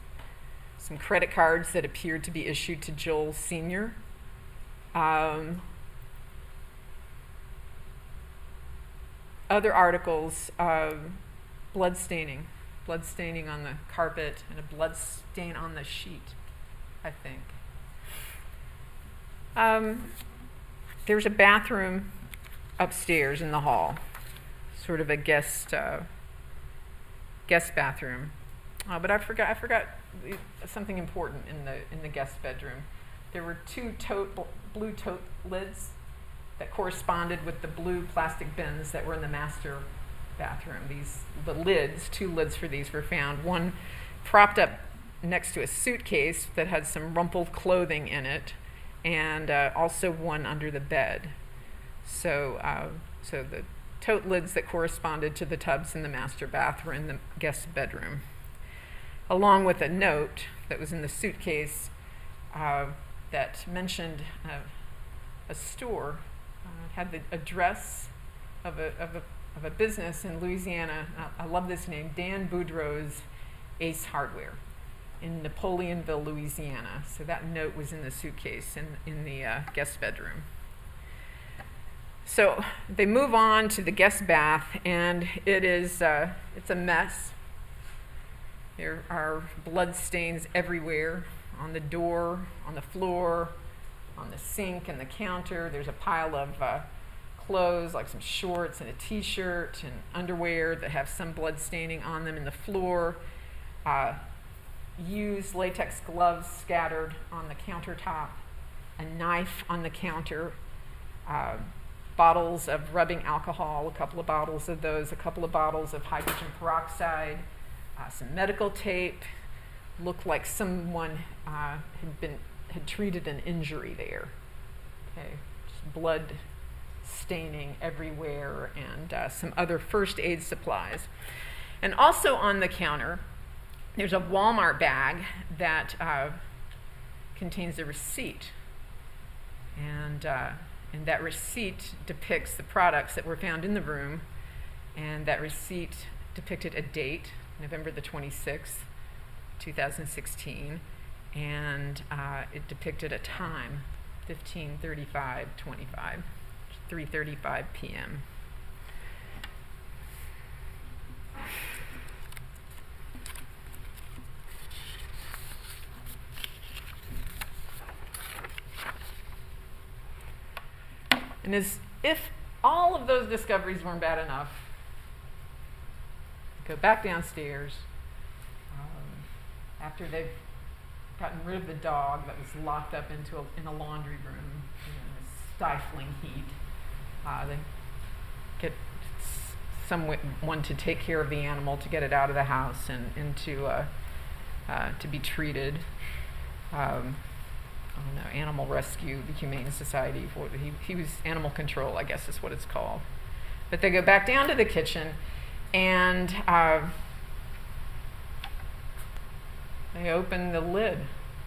some credit cards that appeared to be issued to Joel Sr. Other articles, blood staining on the carpet and a blood stain on the sheet, I think. There's a bathroom upstairs in the hall, sort of a guest bathroom. But I forgot something important in the guest bedroom. There were two blue tote lids that corresponded with the blue plastic bins that were in the master bathroom. The lids, 2 lids for these were found. One propped up next to a suitcase that had some rumpled clothing in it, and also one under the bed. So the tote lids that corresponded to the tubs in the master bath were in the guest bedroom, along with a note that was in the suitcase that mentioned a store, had the address of a business in Louisiana. I love this name, Dan Boudreaux's Ace Hardware in Napoleonville, Louisiana. So that note was in the suitcase in the guest bedroom. So they move on to the guest bath, and it's a mess. There are blood stains everywhere, on the door, on the floor, on the sink and the counter. There's a pile of clothes, like some shorts and a t-shirt and underwear that have some blood staining on them in the floor. Used latex gloves scattered on the countertop, a knife on the counter, bottles of rubbing alcohol, a couple of bottles of those, a couple of bottles of hydrogen peroxide, some medical tape. Looked like someone had treated an injury there. Okay, just blood staining everywhere, and some other first aid supplies. And also on the counter, there's a Walmart bag that contains a receipt, and that receipt depicts the products that were found in the room, and that receipt depicted a date, November the 26th, 2016, and it depicted a time, 15:35:25, 3:35 p.m. And as if all of those discoveries weren't bad enough, go back downstairs. After they've gotten rid of the dog that was locked up in a laundry room in this stifling heat, they get someone to take care of the animal, to get it out of the house and to be treated. I don't know, Animal Rescue, the Humane Society. He was animal control, I guess is what it's called. But they go back down to the kitchen, and they open the lid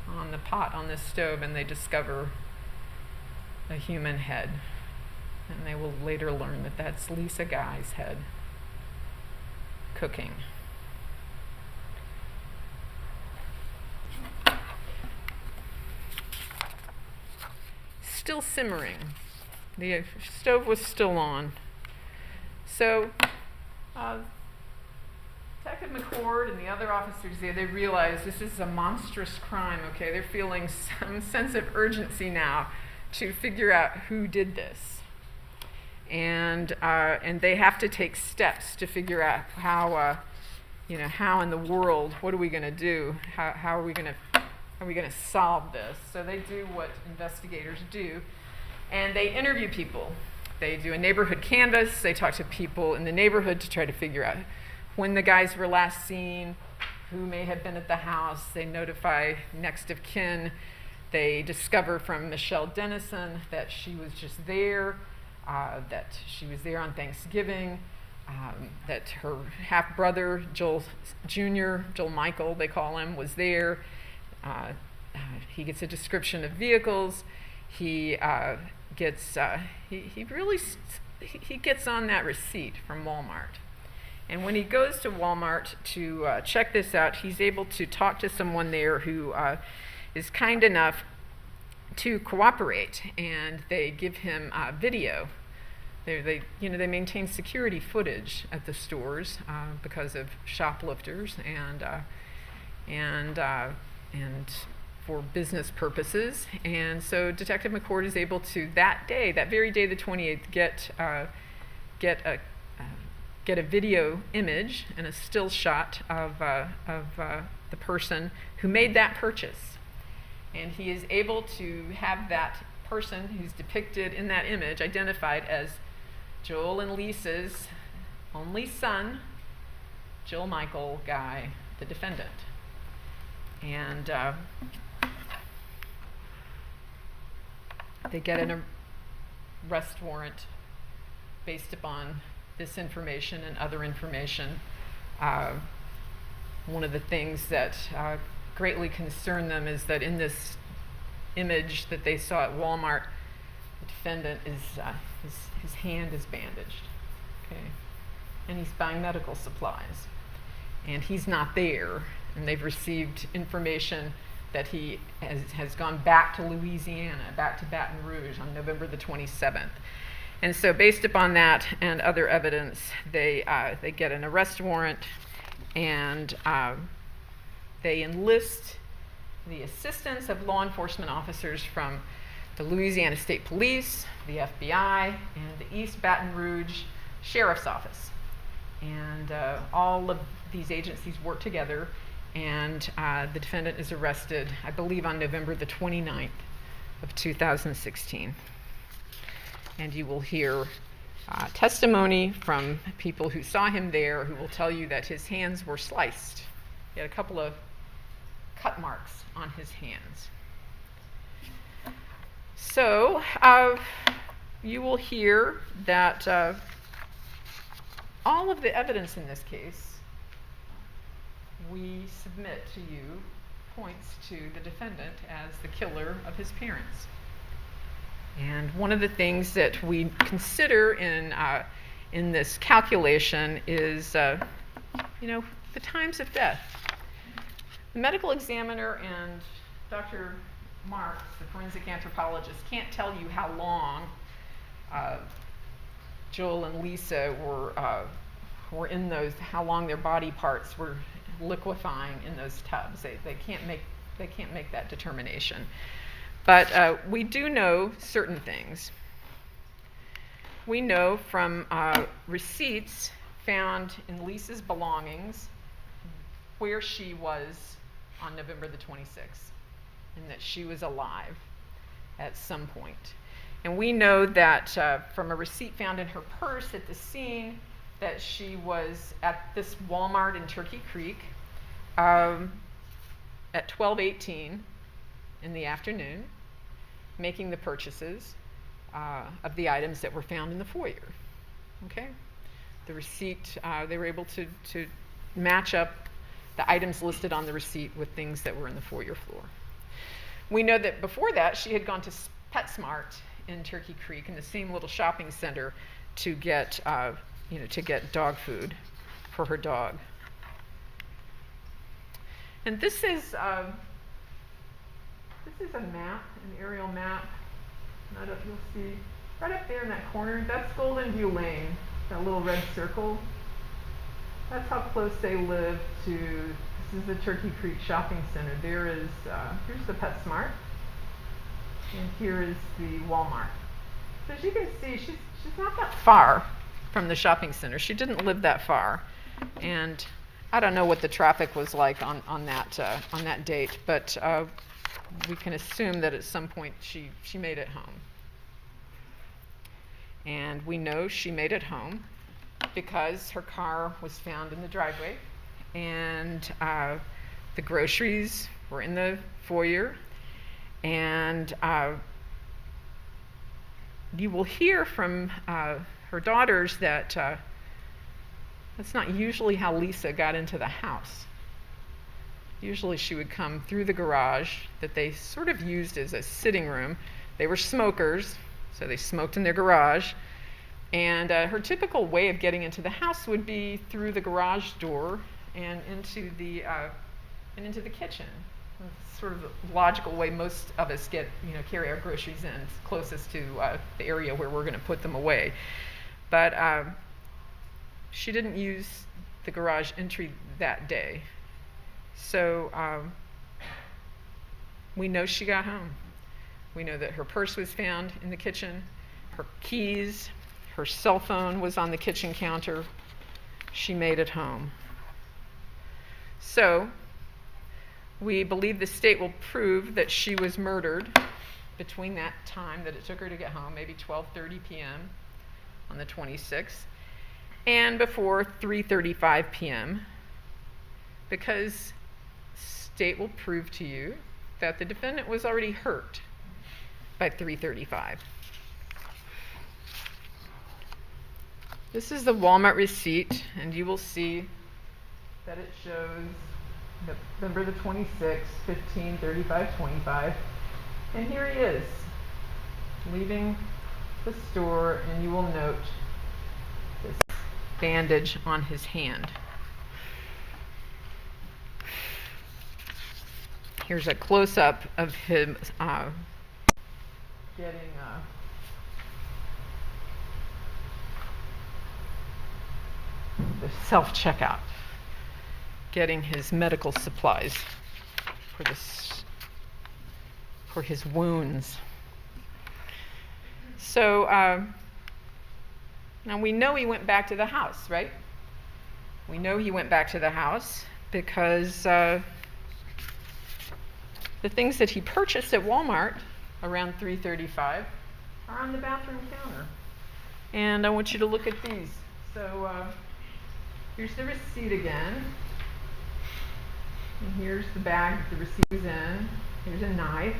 on the pot on the stove, and they discover a human head. And they will later learn that that's Lisa Guy's head cooking. Still simmering. The stove was still on. So Detective McCord and the other officers there, they realize this is a monstrous crime, okay? They're feeling some sense of urgency now to figure out who did this. And they have to take steps to figure out how in the world, what are we going to do? How are we going to solve this? So they do what investigators do, and they interview people. They do a neighborhood canvass. They talk to people in the neighborhood to try to figure out when the guys were last seen, who may have been at the house. They notify next of kin. They discover from Michelle Dennison that she was just there, that she was there on Thanksgiving, that her half-brother, Joel Jr., Joel Michael, they call him, was there. He gets a description of vehicles. He gets on that receipt from Walmart. And when he goes to Walmart to check this out, he's able to talk to someone there who is kind enough to cooperate, and they give him video. They maintain security footage at the stores because of shoplifters and for business purposes. And so Detective McCord is able to that very day, the 28th, get a video image and a still shot of the person who made that purchase. And he is able to have that person who's depicted in that image identified as Joel and Lisa's only son, Joel Michael Guy, the defendant. And they get an arrest warrant based upon this information and other information. One of the things that greatly concerned them is that in this image that they saw at Walmart, the defendant is his hand is bandaged, okay, and he's buying medical supplies, and he's not there. And they've received information that he has gone back to Louisiana, back to Baton Rouge on November the 27th. And so based upon that and other evidence, they get an arrest warrant, and they enlist the assistance of law enforcement officers from the Louisiana State Police, the FBI, and the East Baton Rouge Sheriff's Office. And all of these agencies work together, and the defendant is arrested, I believe, on November the 29th of 2016. And you will hear testimony from people who saw him there, who will tell you that his hands were sliced. He had a couple of cut marks on his hands. So you will hear that all of the evidence in this case we submit to you points to the defendant as the killer of his parents. And one of the things that we consider in this calculation is, the times of death. The medical examiner and Dr. Marks, the forensic anthropologist, can't tell you how long Joel and Lisa were in those, how long their body parts were liquefying in those tubs. They can't make that determination. But we do know certain things. We know from receipts found in Lisa's belongings where she was on November the 26th, and that she was alive at some point. And we know that from a receipt found in her purse at the scene that she was at this Walmart in Turkey Creek at 12:18 in the afternoon, making the purchases of the items that were found in the foyer. Okay? The receipt, they were able to match up the items listed on the receipt with things that were in the foyer floor. We know that before that, she had gone to PetSmart in Turkey Creek, in the same little shopping center, to get dog food for her dog. And this is a map, an aerial map. You'll see right up there in that corner. That's Golden View Lane, that little red circle. That's how close they live to, this is the Turkey Creek Shopping Center. There is, here's the PetSmart, and here is the Walmart. So as you can see, she's not that far from the shopping center. She didn't live that far. And I don't know what the traffic was like on that date, but we can assume that at some point she made it home. And we know she made it home because her car was found in the driveway, and the groceries were in the foyer, and you will hear from her daughters that that's not usually how Lisa got into the house. Usually she would come through the garage that they sort of used as a sitting room. They were smokers, so they smoked in their garage. And her typical way of getting into the house would be through the garage door and into the kitchen. It's sort of a logical way most of us carry our groceries in. It's closest to the area where we're going to put them away. But she didn't use the garage entry that day. So we know she got home. We know that her purse was found in the kitchen, her keys, her cell phone was on the kitchen counter. She made it home. So we believe the state will prove that she was murdered between that time that it took her to get home, maybe 12:30 p.m. on the 26th, and before 3:35 p.m., because state will prove to you that the defendant was already hurt by 3:35. This is the Walmart receipt, and you will see that it shows November the 26th, 15:35:25, and here he is, leaving the store, and you will note this bandage on his hand. Here's a close-up of him getting the self-checkout, getting his medical supplies for his wounds. So now we know he went back to the house, right? We know he went back to the house because the things that he purchased at Walmart around 3:35 are on the bathroom counter. And I want you to look at these. So here's the receipt again. And here's the bag that the receipt was in. Here's a knife.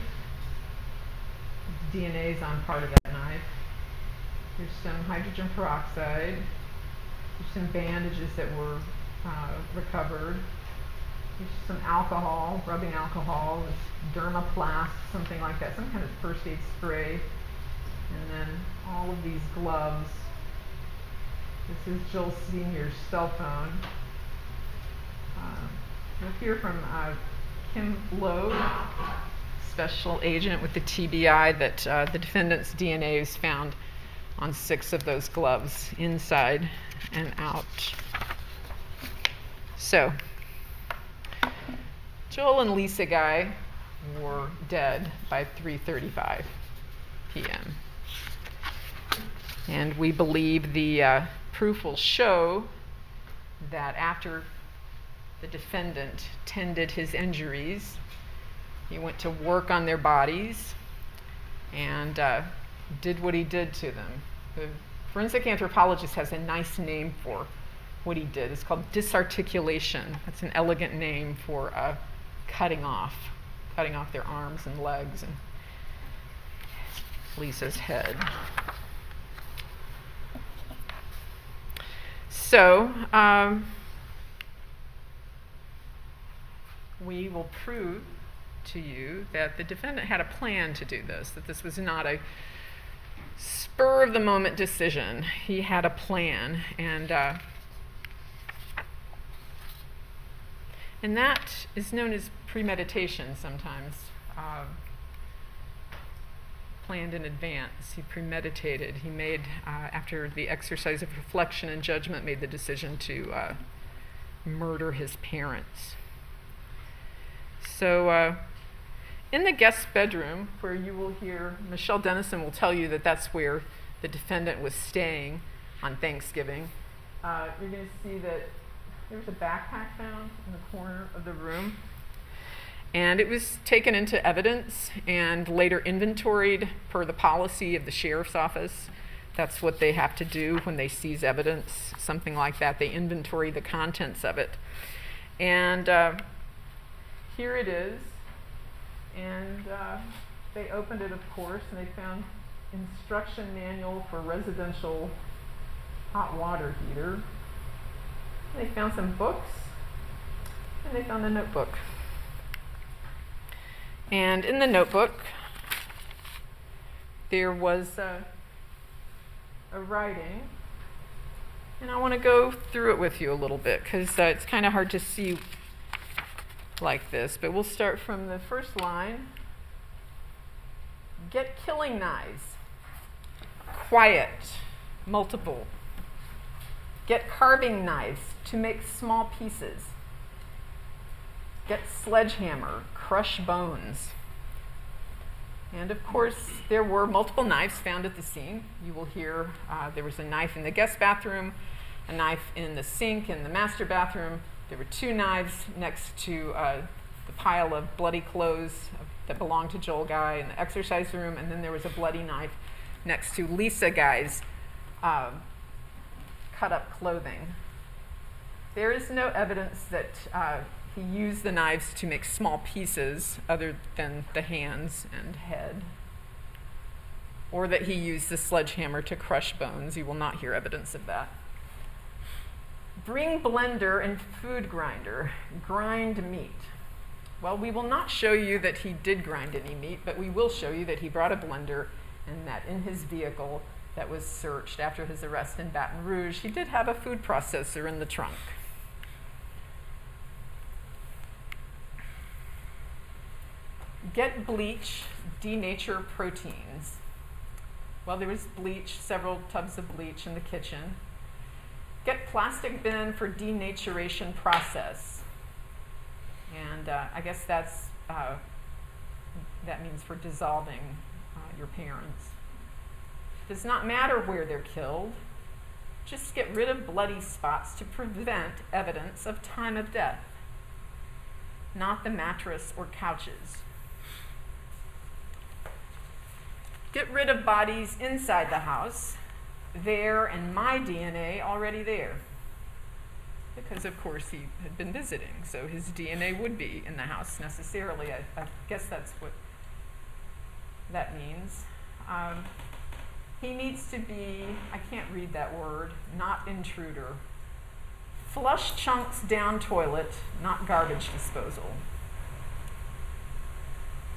DNA is on part of that knife. Here's some hydrogen peroxide. Here's some bandages that were recovered. Here's some alcohol, rubbing alcohol, this Dermaplast, something like that, some kind of first aid spray. And then all of these gloves. This is Jill Sr.'s cell phone. You'll hear from Kim Lowe, special agent with the TBI, that the defendant's DNA is found on 6 of those gloves, inside and out. So, Joel and Lisa Guy were dead by 3:35 p.m. And we believe the proof will show that after the defendant tended his injuries, he went to work on their bodies and did what he did to them. The forensic anthropologist has a nice name for what he did. It's called disarticulation. That's an elegant name for cutting off their arms and legs and Lisa's head. So we will prove to you that the defendant had a plan to do this, that this was not a spur of the moment decision. He had a plan, and that is known as premeditation sometimes. Planned in advance. He premeditated. He made, after the exercise of reflection and judgment, made the decision to murder his parents. So in the guest bedroom, where you will hear, Michelle Dennison will tell you that that's where the defendant was staying on Thanksgiving, you're going to see that there's a backpack found in the corner of the room. And it was taken into evidence and later inventoried per the policy of the sheriff's office. That's what they have to do when they seize evidence, something like that. They inventory the contents of it. And here it is. And they opened it, of course, and they found instruction manual for residential hot water heater. They found some books, and they found a notebook. And in the notebook, there was a writing, and I want to go through it with you a little bit because it's kind of hard to see like this, but we'll start from the first line. Get killing knives. Quiet. Multiple. Get carving knives to make small pieces. Get sledgehammer. Crush bones. And of course, there were multiple knives found at the scene. You will hear there was a knife in the guest bathroom, a knife in the sink in the master bathroom. There were 2 knives next to the pile of bloody clothes that belonged to Joel Guy in the exercise room, and then there was a bloody knife next to Lisa Guy's cut-up clothing. There is no evidence that he used the knives to make small pieces other than the hands and head, or that he used the sledgehammer to crush bones. You will not hear evidence of that. Bring blender and food grinder. Grind meat. Well, we will not show you that he did grind any meat, but we will show you that he brought a blender and that in his vehicle that was searched after his arrest in Baton Rouge, he did have a food processor in the trunk. Get bleach, denature proteins. Well, there was bleach, several tubs of bleach in the kitchen. Get plastic bin for denaturation process. And I guess that means for dissolving your parents. Does not matter where they're killed. Just get rid of bloody spots to prevent evidence of time of death, not the mattress or couches. Get rid of bodies inside the house, there and my DNA already there. Because, of course, he had been visiting, so his DNA would be in the house necessarily. I guess that's what that means. He needs to be, I can't read that word, not intruder. Flush chunks down toilet, not garbage disposal.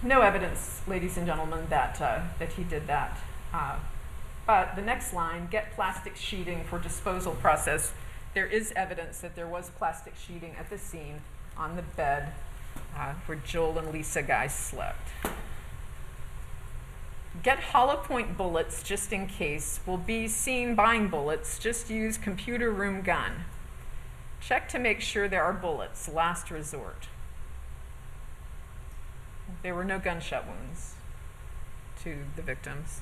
No evidence, ladies and gentlemen, that he did that. But the next line, get plastic sheeting for disposal process. There is evidence that there was plastic sheeting at the scene on the bed where Joel and Lisa Guy slept. Get hollow point bullets just in case. Will be seen buying bullets. Just use computer room gun. Check to make sure there are bullets. Last resort. There were no gunshot wounds to the victims.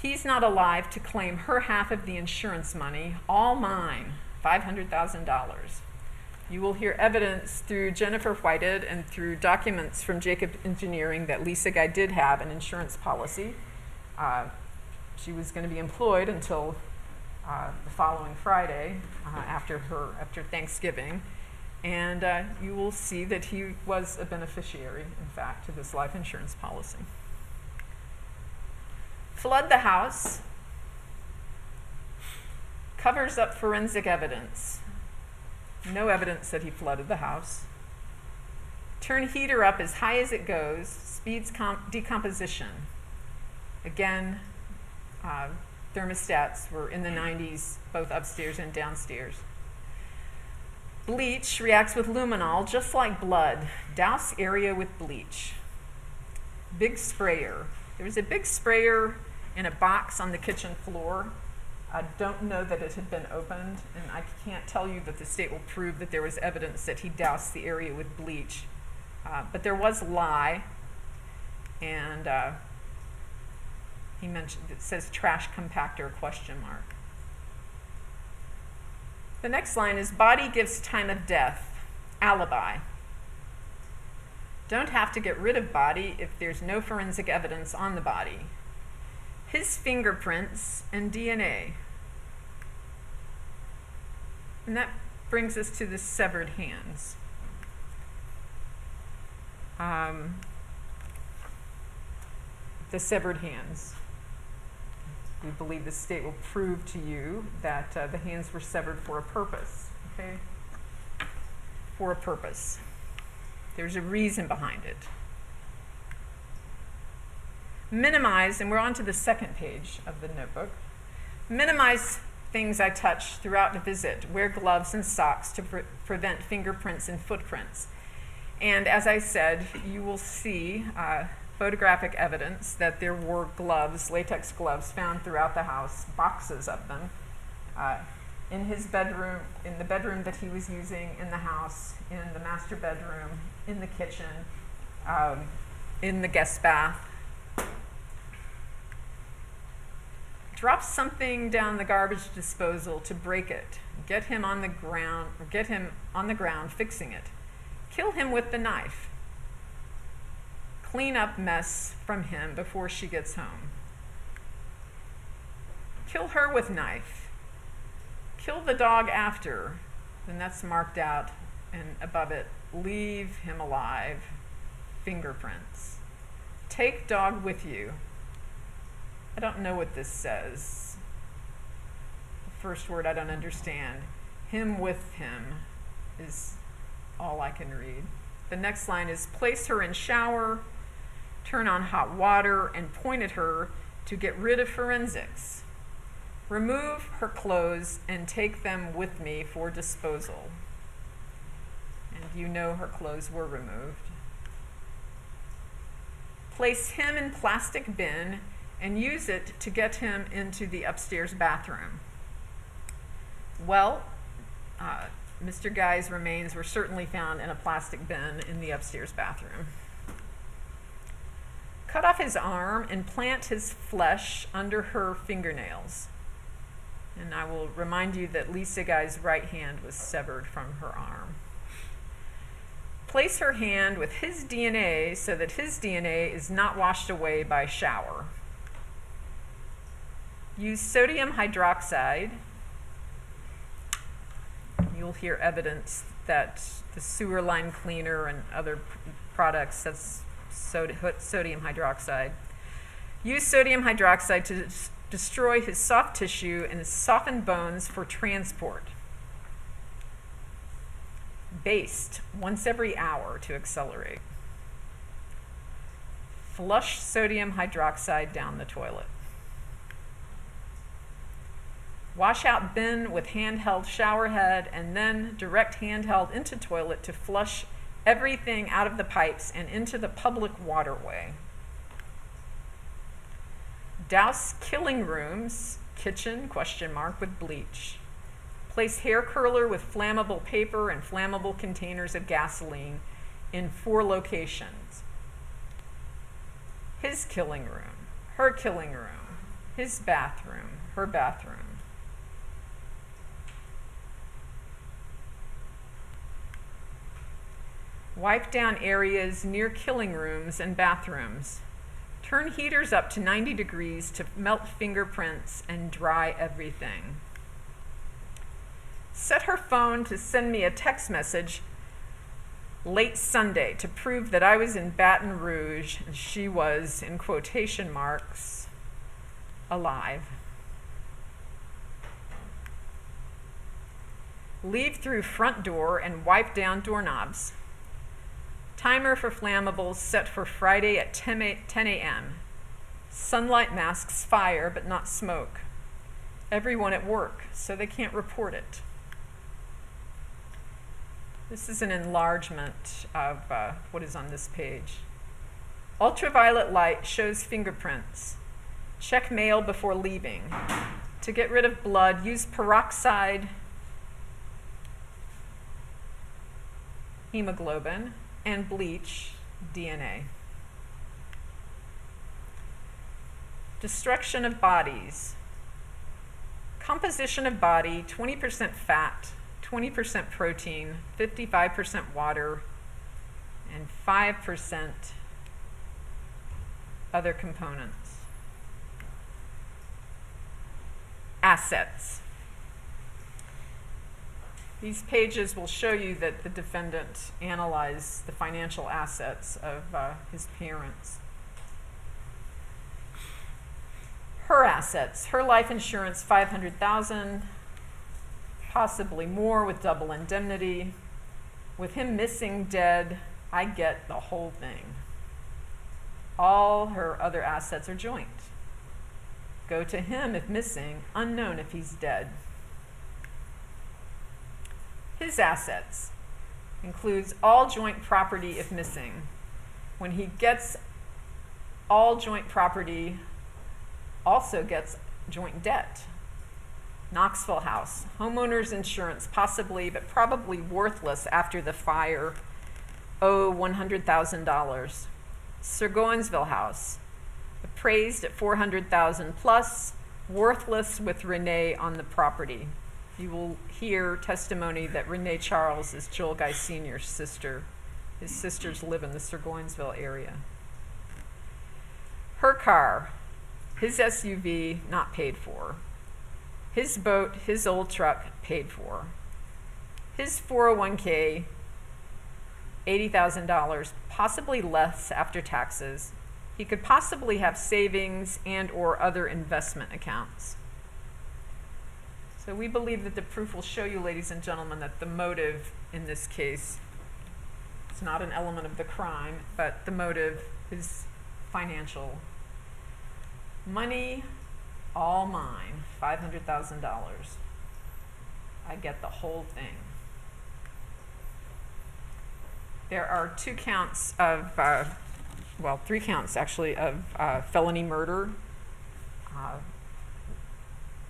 He's not alive to claim her half of the insurance money, all mine, $500,000. You will hear evidence through Jennifer Whitehead and through documents from Jacob Engineering that Lisa Guy did have an insurance policy. She was going to be employed until the following Friday after Thanksgiving. And you will see that he was a beneficiary, in fact, to this life insurance policy. Flood the house. Covers up forensic evidence. No evidence that he flooded the house. Turn heater up as high as it goes. Speeds decomposition. Again, thermostats were in the 90s, both upstairs and downstairs. Bleach reacts with luminol just like blood. Douse area with bleach. Big sprayer. There was a big sprayer in a box on the kitchen floor. I don't know that it had been opened, and I can't tell you that the state will prove that there was evidence that he doused the area with bleach. But there was lye, and he mentioned, it says trash compactor ? The next line is body gives time of death, alibi. Don't have to get rid of body if there's no forensic evidence on the body. His fingerprints and DNA. And that brings us to the severed hands. The severed hands. We believe the state will prove to you that the hands were severed for a purpose, okay? For a purpose. There's a reason behind it. Minimize, and we're on to the second page of the notebook. Minimize things I touch throughout the visit. Wear gloves and socks to prevent fingerprints and footprints. And as I said, you will see photographic evidence that there were gloves, latex gloves, found throughout the house, boxes of them, in his bedroom, in the bedroom that he was using in the house, in the master bedroom, in the kitchen, in the guest bath. Drop something down the garbage disposal to break it. Get him on the ground, or get him on the ground fixing it. Kill him with the knife. Clean up mess from him before she gets home. Kill her with knife. Kill the dog after. Then that's marked out, and above it, leave him alive. Fingerprints. Take dog with you. I don't know what this says. The first word I don't understand. Him with him is all I can read. The next line is place her in shower, turn on hot water, and point at her to get rid of forensics. Remove her clothes and take them with me for disposal. And you know her clothes were removed. Place him in plastic bin and use it to get him into the upstairs bathroom. Well, Mr. Guy's remains were certainly found in a plastic bin in the upstairs bathroom. Cut off his arm and plant his flesh under her fingernails. And I will remind you that Lisa Guy's right hand was severed from her arm. Place her hand with his DNA so that his DNA is not washed away by shower. Use sodium hydroxide. You'll hear evidence that the sewer line cleaner and other products, that's sodium hydroxide. Use sodium hydroxide to destroy his soft tissue and his softened bones for transport. Baste once every hour to accelerate. Flush sodium hydroxide down the toilet. Wash out bin with handheld shower head and then direct handheld into toilet to flush everything out of the pipes and into the public waterway. Douse killing rooms, kitchen, ? With bleach. Place hair curler with flammable paper and flammable containers of gasoline in 4 locations. His killing room, her killing room, his bathroom, her bathroom. Wipe down areas near killing rooms and bathrooms. Turn heaters up to 90 degrees to melt fingerprints and dry everything. Set her phone to send me a text message late Sunday to prove that I was in Baton Rouge and she was, in quotation marks, alive. Leave through front door and wipe down doorknobs. Timer for flammables set for Friday at 10 a.m. Sunlight masks fire but not smoke. Everyone at work, so they can't report it. This is an enlargement of what is on this page. Ultraviolet light shows fingerprints. Check mail before leaving. To get rid of blood, use peroxide hemoglobin and bleach DNA. Destruction of bodies. Composition of body, 20% fat, 20% protein, 55% water, and 5% other components. Assets. These pages will show you that the defendant analyzed the financial assets of his parents. Her assets, her life insurance, $500,000, possibly more with double indemnity. With him missing, dead, I get the whole thing. All her other assets are joint. Go to him if missing, unknown if he's dead. His assets includes all joint property if missing. When he gets all joint property, also gets joint debt. Knoxville house, homeowner's insurance, possibly, but probably worthless after the fire, owe $100,000. Sirgoinsville house, appraised at $400,000 plus, worthless with Renee on the property. You will hear testimony that Renee Charles is Joel Guy Sr.'s sister. His sisters live in the Sirgoinsville area. Her car, his SUV, not paid for. His boat, his old truck, paid for. His 401k, $80,000, possibly less after taxes. He could possibly have savings and or other investment accounts. So we believe that the proof will show you, ladies and gentlemen, that the motive in this case is not an element of the crime, but the motive is financial. Money, all mine, $500,000. I get the whole thing. There are 2 counts of, 3 counts actually, of felony murder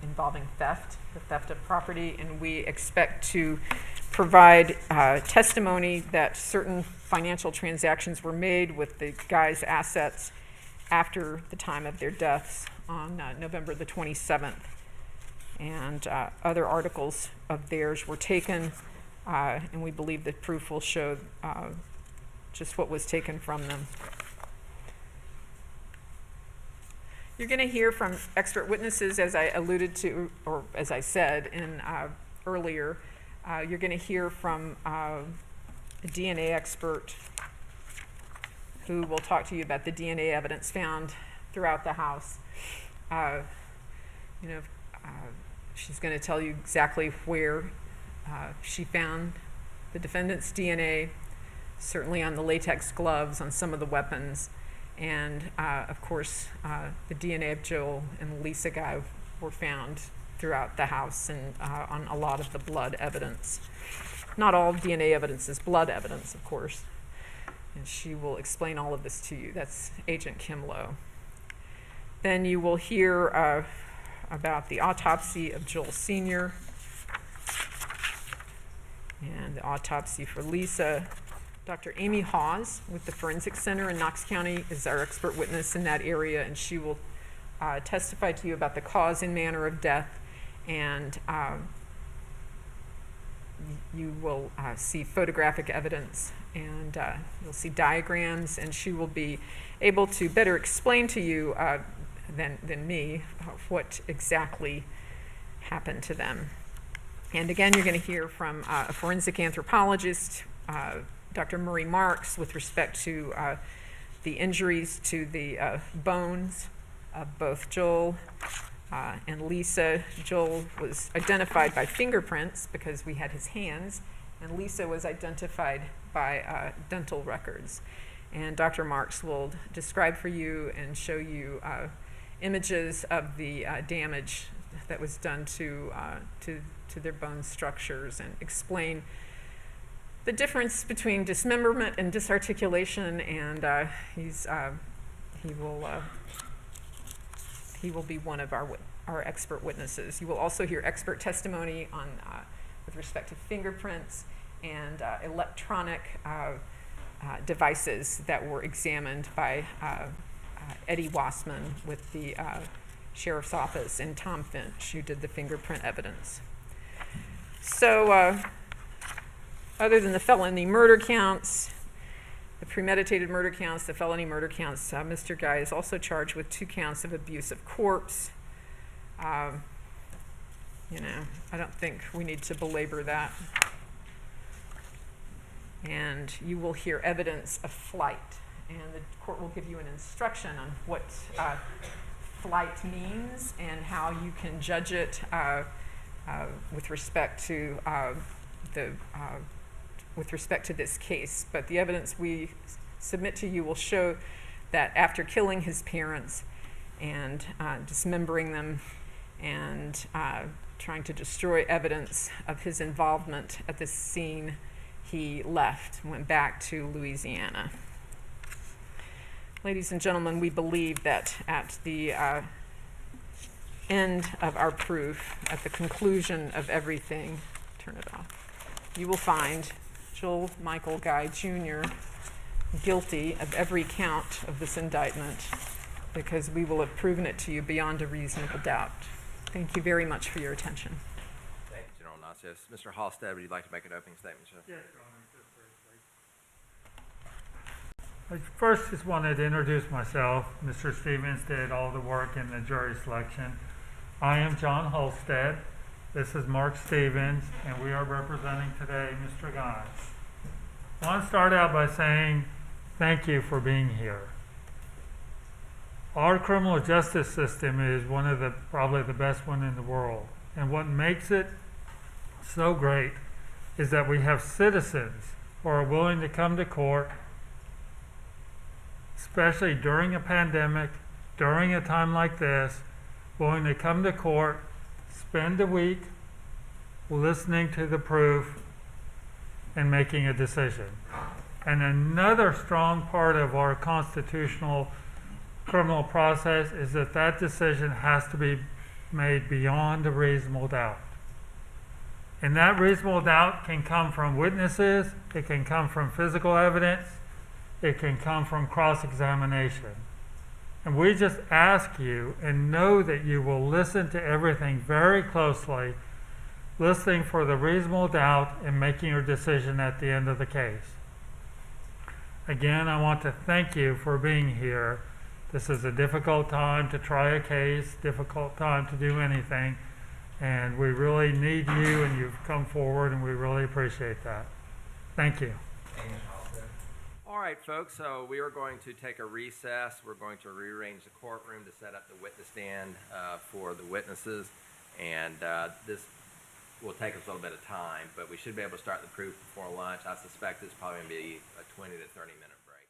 involving theft, the theft of property, and we expect to provide testimony that certain financial transactions were made with the guy's assets after the time of their deaths on November the 27th. And other articles of theirs were taken, and we believe that proof will show just what was taken from them. You're going to hear from expert witnesses, as I alluded to, or as I said earlier. You're going to hear from a DNA expert who will talk to you about the DNA evidence found throughout the house. She's going to tell you exactly where she found the defendant's DNA, certainly on the latex gloves, on some of the weapons, and of course the DNA of Joel and Lisa Guy were found throughout the house and on a lot of the blood evidence. Not all DNA evidence is blood evidence, of course, and she will explain all of this to you. That's Agent Kim Lowe. Then you will hear about the autopsy of Joel Sr. and the autopsy for Lisa. Dr. Amy Hawes with the Forensic Center in Knox County is our expert witness in that area, and she will testify to you about the cause and manner of death, and you will see photographic evidence, and you'll see diagrams, and she will be able to better explain to you than me what exactly happened to them. And again, you're going to hear from a forensic anthropologist, Dr. Murray Marks, with respect to the injuries to the bones of both Joel and Lisa. Joel was identified by fingerprints because we had his hands, and Lisa was identified by dental records. And Dr. Marks will describe for you and show you images of the damage that was done to their bone structures, and explain the difference between dismemberment and disarticulation, and He will be one of our expert witnesses. You will also hear expert testimony on with respect to fingerprints and electronic devices that were examined by Eddie Wassman with the Sheriff's Office and Tom Finch, who did the fingerprint evidence. So other than the felony murder counts, the premeditated murder counts, the felony murder counts, Mr. Guy is also charged with 2 counts of abuse of corpse. You know, I don't think we need to belabor that. And you will hear evidence of flight, and the court will give you an instruction on what flight means and how you can judge it with respect to this case. But the evidence we submit to you will show that after killing his parents and dismembering them and trying to destroy evidence of his involvement at this scene, he left, went back to Louisiana. Ladies and gentlemen, we believe that at the end of our proof, at the conclusion of everything, turn it off, you will find Joel Michael Guy Jr. guilty of every count of this indictment, because we will have proven it to you beyond a reasonable doubt. Thank you very much for your attention. Thank you, General Nacios. Mr. Halstead, would you like to make an opening statement, sir? Yes, Your Honor, just briefly. I first just wanted to introduce myself. Mr. Stevens did all the work in the jury selection. I am John Halstead. This is Mark Stevens, and we are representing today Mr. Guy. I want to start out by saying thank you for being here. Our criminal justice system is one of probably the best one in the world. And what makes it so great is that we have citizens who are willing to come to court, especially during a pandemic, during a time like this, willing to come to court, spend a week listening to the proof and making a decision. And another strong part of our constitutional criminal process is that that decision has to be made beyond a reasonable doubt. And that reasonable doubt can come from witnesses, it can come from physical evidence, it can come from cross-examination. And we just ask you and know that you will listen to everything very closely, listening for the reasonable doubt and making your decision at the end of the case. Again, I want to thank you for being here. This is a difficult time to try a case, difficult time to do anything, and we really need you, and you've come forward, and we really appreciate that. Thank you. All right, folks, so we are going to take a recess. We're going to rearrange the courtroom to set up the witness stand for the witnesses, and this will take us a little bit of time, but we should be able to start the proof before lunch. I suspect it's probably going to be a 20 to 30 minute break.